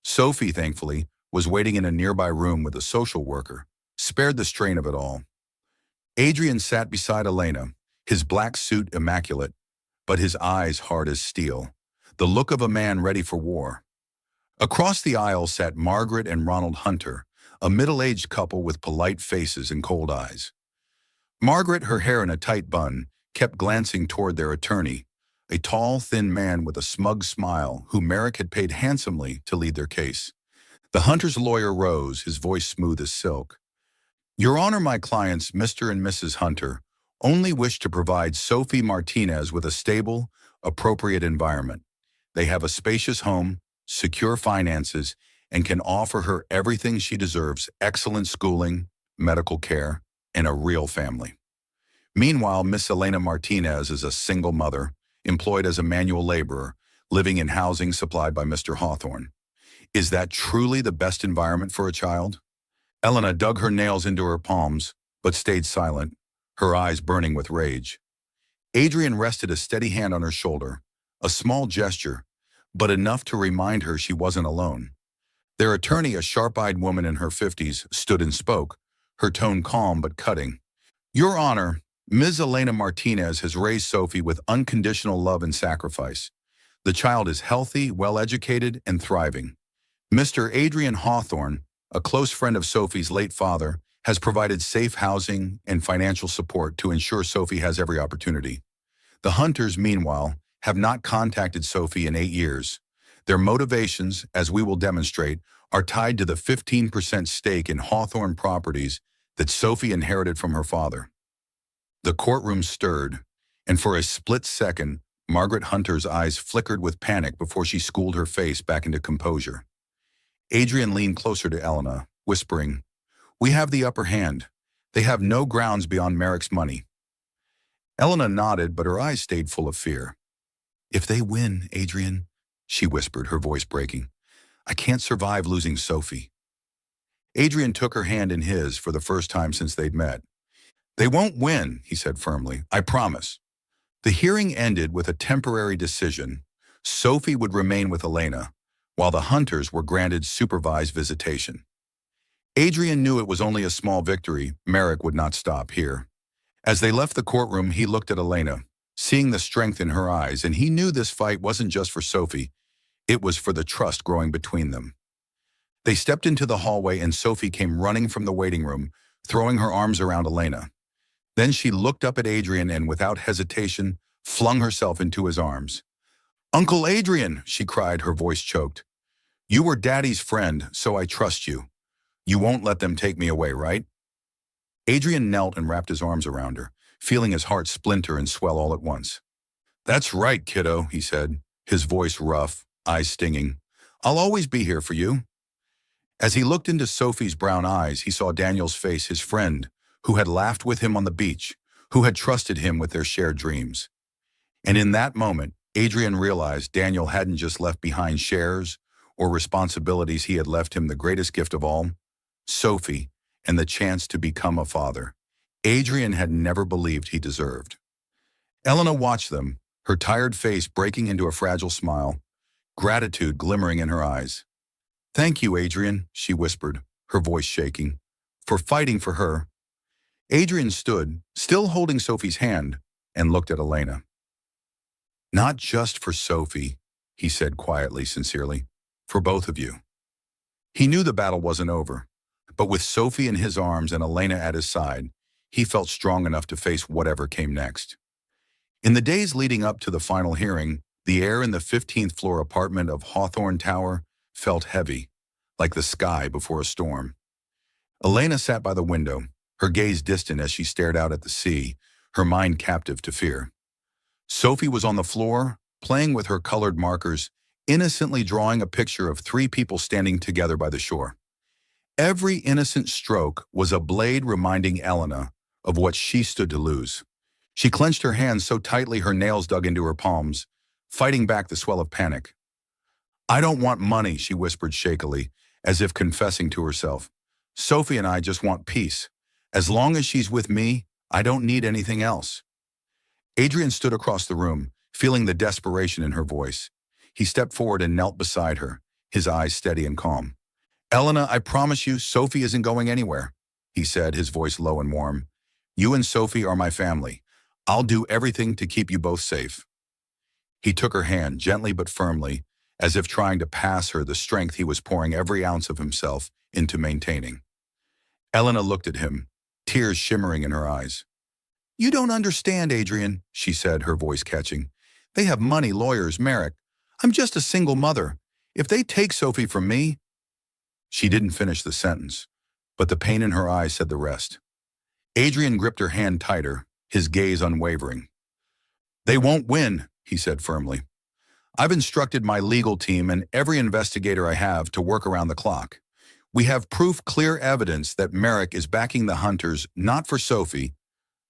Sophie, thankfully, was waiting in a nearby room with a social worker, spared the strain of it all. Adrian sat beside Elena, his black suit immaculate, but his eyes hard as steel, the look of a man ready for war. Across the aisle sat Margaret and Ronald Hunter, a middle-aged couple with polite faces and cold eyes. Margaret, her hair in a tight bun, kept glancing toward their attorney, a tall, thin man with a smug smile who Merrick had paid handsomely to lead their case. The Hunter's lawyer rose, his voice smooth as silk. Your Honor, my clients, Mr. and Mrs. Hunter, only wish to provide Sophie Martinez with a stable, appropriate environment. They have a spacious home, secure finances, and can offer her everything she deserves: excellent schooling, medical care, and a real family. Meanwhile, Miss Elena Martinez is a single mother, employed as a manual laborer, living in housing supplied by Mr. Hawthorne. Is that truly the best environment for a child? Elena dug her nails into her palms, but stayed silent, her eyes burning with rage. Adrian rested a steady hand on her shoulder, a small gesture, but enough to remind her she wasn't alone. Their attorney, a sharp-eyed woman in her 50s, stood and spoke, her tone calm but cutting. Your Honor, Ms. Elena Martinez has raised Sophie with unconditional love and sacrifice. The child is healthy, well-educated, and thriving. Mr. Adrian Hawthorne, a close friend of Sophie's late father, has provided safe housing and financial support to ensure Sophie has every opportunity. The Hunters, meanwhile, have not contacted Sophie in 8 years. Their motivations, as we will demonstrate, are tied to the 15% stake in Hawthorne Properties that Sophie inherited from her father. The courtroom stirred, and for a split second, Margaret Hunter's eyes flickered with panic before she schooled her face back into composure. Adrian leaned closer to Elena, whispering, "We have the upper hand. They have no grounds beyond Merrick's money." Elena nodded, but her eyes stayed full of fear. "If they win, Adrian," she whispered, her voice breaking, "I can't survive losing Sophie." Adrian took her hand in his for the first time since they'd met. "They won't win," he said firmly, "I promise." The hearing ended with a temporary decision. Sophie would remain with Elena, while the Hunters were granted supervised visitation. Adrian knew it was only a small victory. Merrick would not stop here. As they left the courtroom, he looked at Elena, seeing the strength in her eyes, and he knew this fight wasn't just for Sophie, it was for the trust growing between them. They stepped into the hallway and Sophie came running from the waiting room, throwing her arms around Elena. Then she looked up at Adrian and, without hesitation, flung herself into his arms. "Uncle Adrian," she cried, her voice choked. "You were Daddy's friend, so I trust you. You won't let them take me away, right?" Adrian knelt and wrapped his arms around her, feeling his heart splinter and swell all at once. "That's right, kiddo," he said, his voice rough, eyes stinging. "I'll always be here for you." As he looked into Sophie's brown eyes, he saw Daniel's face, his friend, who had laughed with him on the beach, who had trusted him with their shared dreams. And in that moment, Adrian realized Daniel hadn't just left behind shares or responsibilities, he had left him the greatest gift of all, Sophie, and the chance to become a father Adrian had never believed he deserved. Elena watched them, her tired face breaking into a fragile smile, gratitude glimmering in her eyes. "Thank you, Adrian," she whispered, her voice shaking, "for fighting for her." Adrian stood, still holding Sophie's hand, and looked at Elena. "Not just for Sophie," he said quietly, sincerely, "for both of you." He knew the battle wasn't over, but with Sophie in his arms and Elena at his side, he felt strong enough to face whatever came next. In the days leading up to the final hearing, the air in the 15th floor apartment of Hawthorne Tower felt heavy, like the sky before a storm. Elena sat by the window, her gaze distant as she stared out at the sea, her mind captive to fear. Sophie was on the floor, playing with her colored markers, innocently drawing a picture of 3 people standing together by the shore. Every innocent stroke was a blade reminding Elena of what she stood to lose. She clenched her hands so tightly her nails dug into her palms, fighting back the swell of panic. "I don't want money," she whispered shakily, as if confessing to herself. "Sophie and I just want peace. As long as she's with me, I don't need anything else." Adrian stood across the room, feeling the desperation in her voice. He stepped forward and knelt beside her, his eyes steady and calm. "Elena, I promise you, Sophie isn't going anywhere," he said, his voice low and warm. "You and Sophie are my family. I'll do everything to keep you both safe." He took her hand, gently but firmly, as if trying to pass her the strength he was pouring every ounce of himself into maintaining. Elena looked at him, tears shimmering in her eyes. "You don't understand, Adrian," she said, her voice catching. "They have money, lawyers, Merrick. I'm just a single mother. If they take Sophie from me—" She didn't finish the sentence, but the pain in her eyes said the rest. Adrian gripped her hand tighter, his gaze unwavering. "They won't win," he said firmly. "I've instructed my legal team and every investigator I have to work around the clock. We have clear evidence that Merrick is backing the Hunters not for Sophie,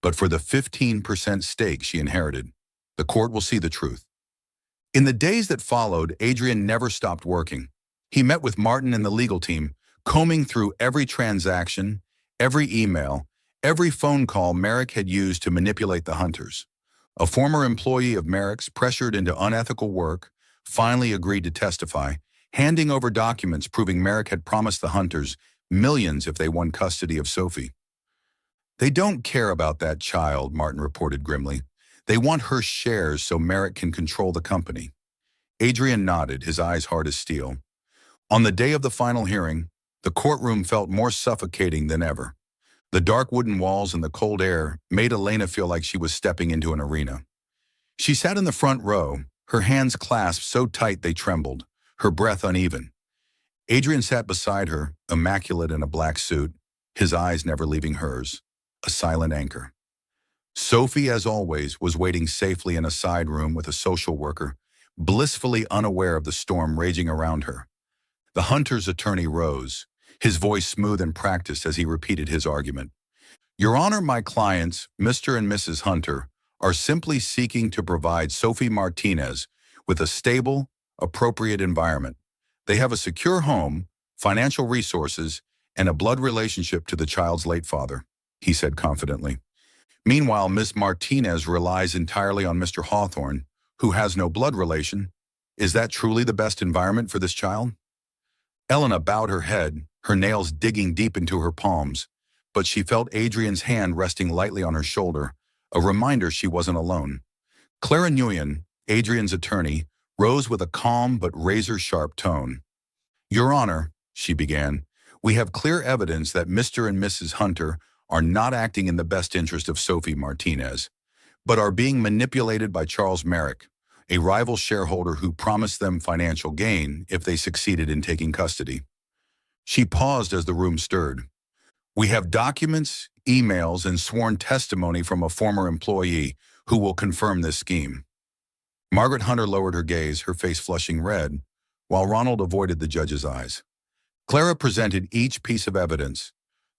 but for the 15% stake she inherited. The court will see the truth." In the days that followed, Adrian never stopped working. He met with Martin and the legal team, combing through every transaction, every email, every phone call Merrick had used to manipulate the Hunters. A former employee of Merrick's, pressured into unethical work, finally agreed to testify, handing over documents proving Merrick had promised the Hunters millions if they won custody of Sophie. "They don't care about that child," Martin reported grimly. "They want her shares so Merrick can control the company." Adrian nodded, his eyes hard as steel. On the day of the final hearing, the courtroom felt more suffocating than ever. The dark wooden walls and the cold air made Elena feel like she was stepping into an arena. She sat in the front row, her hands clasped so tight they trembled, her breath uneven. Adrian sat beside her, immaculate in a black suit, his eyes never leaving hers, a silent anchor. Sophie, as always, was waiting safely in a side room with a social worker, blissfully unaware of the storm raging around her. The Hunter's attorney rose, his voice smooth and practiced as he repeated his argument. "Your Honor, my clients, Mr. and Mrs. Hunter, are simply seeking to provide Sophie Martinez with a stable, appropriate environment. They have a secure home, financial resources, and a blood relationship to the child's late father," he said confidently. "Meanwhile, Miss Martinez relies entirely on Mr. Hawthorne, who has no blood relation. Is that truly the best environment for this child?" Elena bowed her head, her nails digging deep into her palms, but she felt Adrian's hand resting lightly on her shoulder, a reminder she wasn't alone. Clara Nguyen, Adrian's attorney, rose with a calm but razor-sharp tone. "Your Honor," she began, "we have clear evidence that Mr. and Mrs. Hunter are not acting in the best interest of Sophie Martinez, but are being manipulated by Charles Merrick, a rival shareholder who promised them financial gain if they succeeded in taking custody." She paused as the room stirred. "We have documents, emails, and sworn testimony from a former employee who will confirm this scheme." Margaret Hunter lowered her gaze, her face flushing red, while Ronald avoided the judge's eyes. Clara presented each piece of evidence: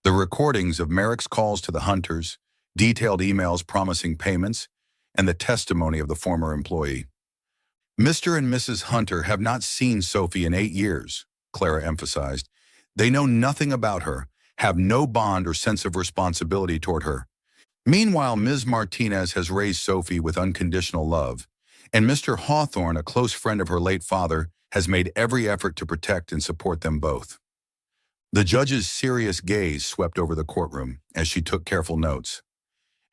the recordings of Merrick's calls to the Hunters, detailed emails promising payments, and the testimony of the former employee. "Mr. and Mrs. Hunter have not seen Sophie in 8 years, Clara emphasized. "They know nothing about her, have no bond or sense of responsibility toward her. Meanwhile, Ms. Martinez has raised Sophie with unconditional love, and Mr. Hawthorne, a close friend of her late father, has made every effort to protect and support them both." The judge's serious gaze swept over the courtroom as she took careful notes.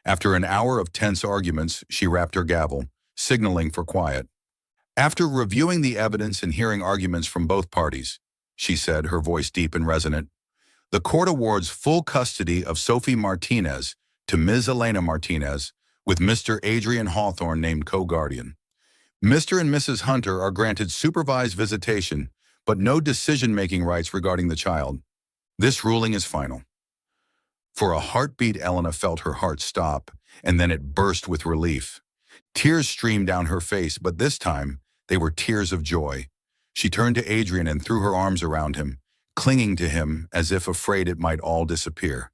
After an hour of tense arguments, she rapped her gavel, signaling for quiet. "After reviewing the evidence and hearing arguments from both parties," she said, her voice deep and resonant, "the court awards full custody of Sophie Martinez to Ms. Elena Martinez, with Mr. Adrian Hawthorne named co-guardian. Mr. and Mrs. Hunter are granted supervised visitation, but no decision-making rights regarding the child. This ruling is final." For a heartbeat, Elena felt her heart stop, and then it burst with relief. Tears streamed down her face, but this time, they were tears of joy. She turned to Adrian and threw her arms around him, clinging to him as if afraid it might all disappear.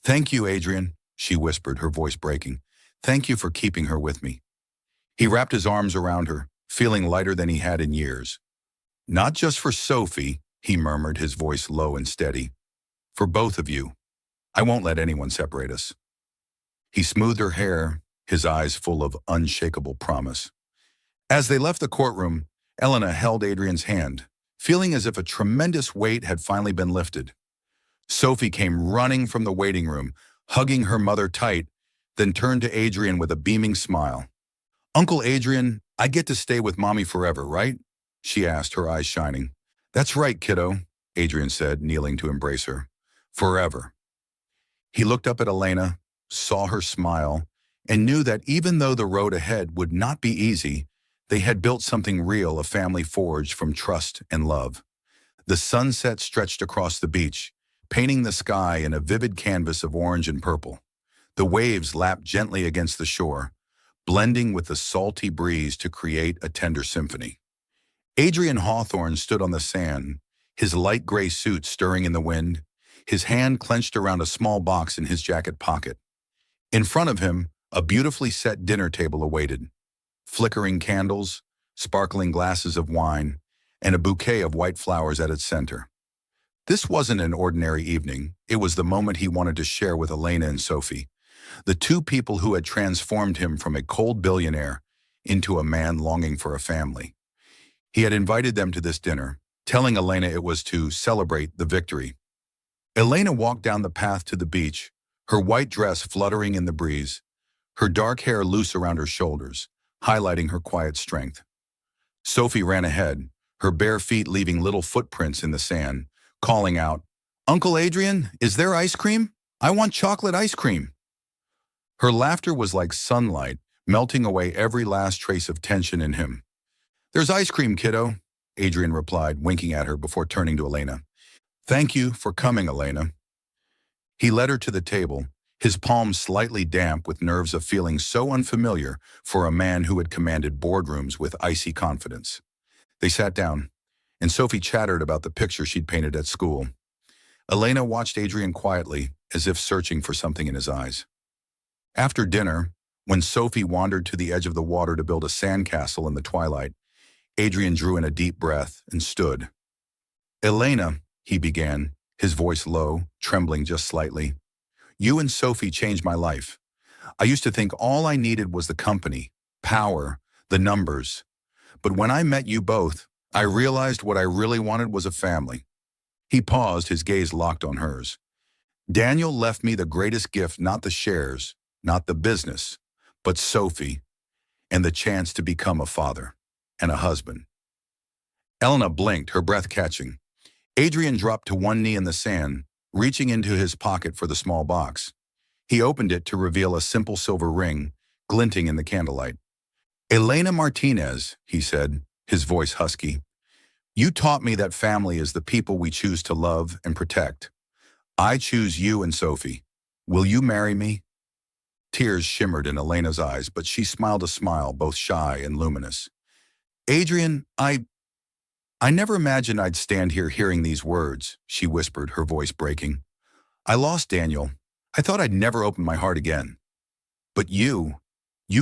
"Thank you, Adrian," she whispered, her voice breaking. "Thank you for keeping her with me." He wrapped his arms around her, feeling lighter than he had in years. "Not just for Sophie," he murmured, his voice low and steady. "For both of you. I won't let anyone separate us." He smoothed her hair, his eyes full of unshakable promise. As they left the courtroom, Elena held Adrian's hand, feeling as if a tremendous weight had finally been lifted. Sophie came running from the waiting room, hugging her mother tight, then turned to Adrian with a beaming smile. "Uncle Adrian, I get to stay with Mommy forever, right?" she asked, her eyes shining. "That's right, kiddo," Adrian said, kneeling to embrace her. "Forever." He looked up at Elena, saw her smile, and knew that even though the road ahead would not be easy, they had built something real, a family forged from trust and love. The sunset stretched across the beach, painting the sky in a vivid canvas of orange and purple. The waves lapped gently against the shore, blending with the salty breeze to create a tender symphony. Adrian Hawthorne stood on the sand, his light gray suit stirring in the wind, his hand clenched around a small box in his jacket pocket. In front of him, a beautifully set dinner table awaited. Flickering candles, sparkling glasses of wine, and a bouquet of white flowers at its center. This wasn't an ordinary evening. It was the moment he wanted to share with Elena and Sophie, the two people who had transformed him from a cold billionaire into a man longing for a family. He had invited them to this dinner, telling Elena it was to celebrate the victory. Elena walked down the path to the beach, her white dress fluttering in the breeze, her dark hair loose around her shoulders, highlighting her quiet strength. Sophie ran ahead, her bare feet leaving little footprints in the sand, calling out, "Uncle Adrian, is there ice cream? I want chocolate ice cream." Her laughter was like sunlight, melting away every last trace of tension in him. "There's ice cream, kiddo," Adrian replied, winking at her before turning to Elena. "Thank you for coming, Elena." He led her to the table, his palms slightly damp with nerves of feeling so unfamiliar for a man who had commanded boardrooms with icy confidence. They sat down, and Sophie chattered about the picture she'd painted at school. Elena watched Adrian quietly, as if searching for something in his eyes. After dinner, when Sophie wandered to the edge of the water to build a sandcastle in the twilight, Adrian drew in a deep breath and stood. "Elena," he began, his voice low, trembling just slightly, "you and Sophie changed my life. I used to think all I needed was the company, power, the numbers. But when I met you both, I realized what I really wanted was a family." He paused, his gaze locked on hers. "Daniel left me the greatest gift, not the shares, not the business, but Sophie, and the chance to become a father and a husband." Elena blinked, her breath catching. Adrian dropped to one knee in the sand, reaching into his pocket for the small box. He opened it to reveal a simple silver ring, glinting in the candlelight. "Elena Martinez," he said, his voice husky, "you taught me that family is the people we choose to love and protect. I choose you and Sophie. Will you marry me?" Tears shimmered in Elena's eyes, but she smiled a smile both shy and luminous. "Adrian, I never imagined I'd stand here hearing these words," she whispered, her voice breaking. "I lost Daniel. I thought I'd never open my heart again. But you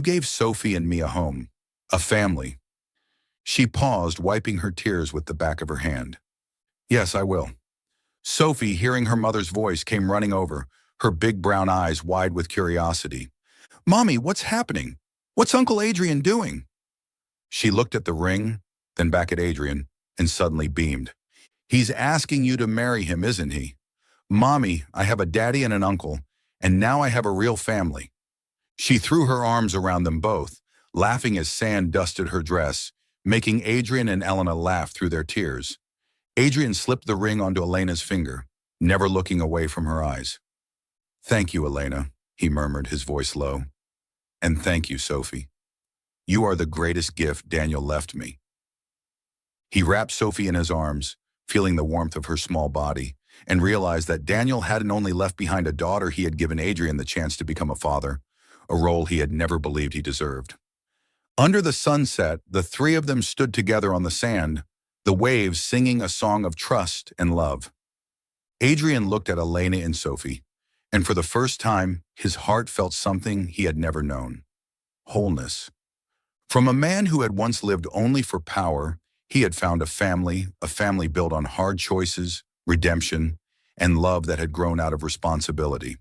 gave Sophie and me a home, a family." She paused, wiping her tears with the back of her hand. "Yes, I will." Sophie, hearing her mother's voice, came running over, her big brown eyes wide with curiosity. "Mommy, what's happening? What's Uncle Adrian doing?" She looked at the ring, then back at Adrian, and suddenly beamed. "He's asking you to marry him, isn't he? Mommy, I have a daddy and an uncle, and now I have a real family." She threw her arms around them both, laughing as sand dusted her dress, making Adrian and Elena laugh through their tears. Adrian slipped the ring onto Elena's finger, never looking away from her eyes. "Thank you, Elena," he murmured, his voice low. "And thank you, Sophie. You are the greatest gift Daniel left me." He wrapped Sophie in his arms, feeling the warmth of her small body, and realized that Daniel hadn't only left behind a daughter, he had given Adrian the chance to become a father, a role he had never believed he deserved. Under the sunset, the three of them stood together on the sand, the waves singing a song of trust and love. Adrian looked at Elena and Sophie, and for the first time, his heart felt something he had never known: wholeness. From a man who had once lived only for power, he had found a family built on hard choices, redemption, and love that had grown out of responsibility.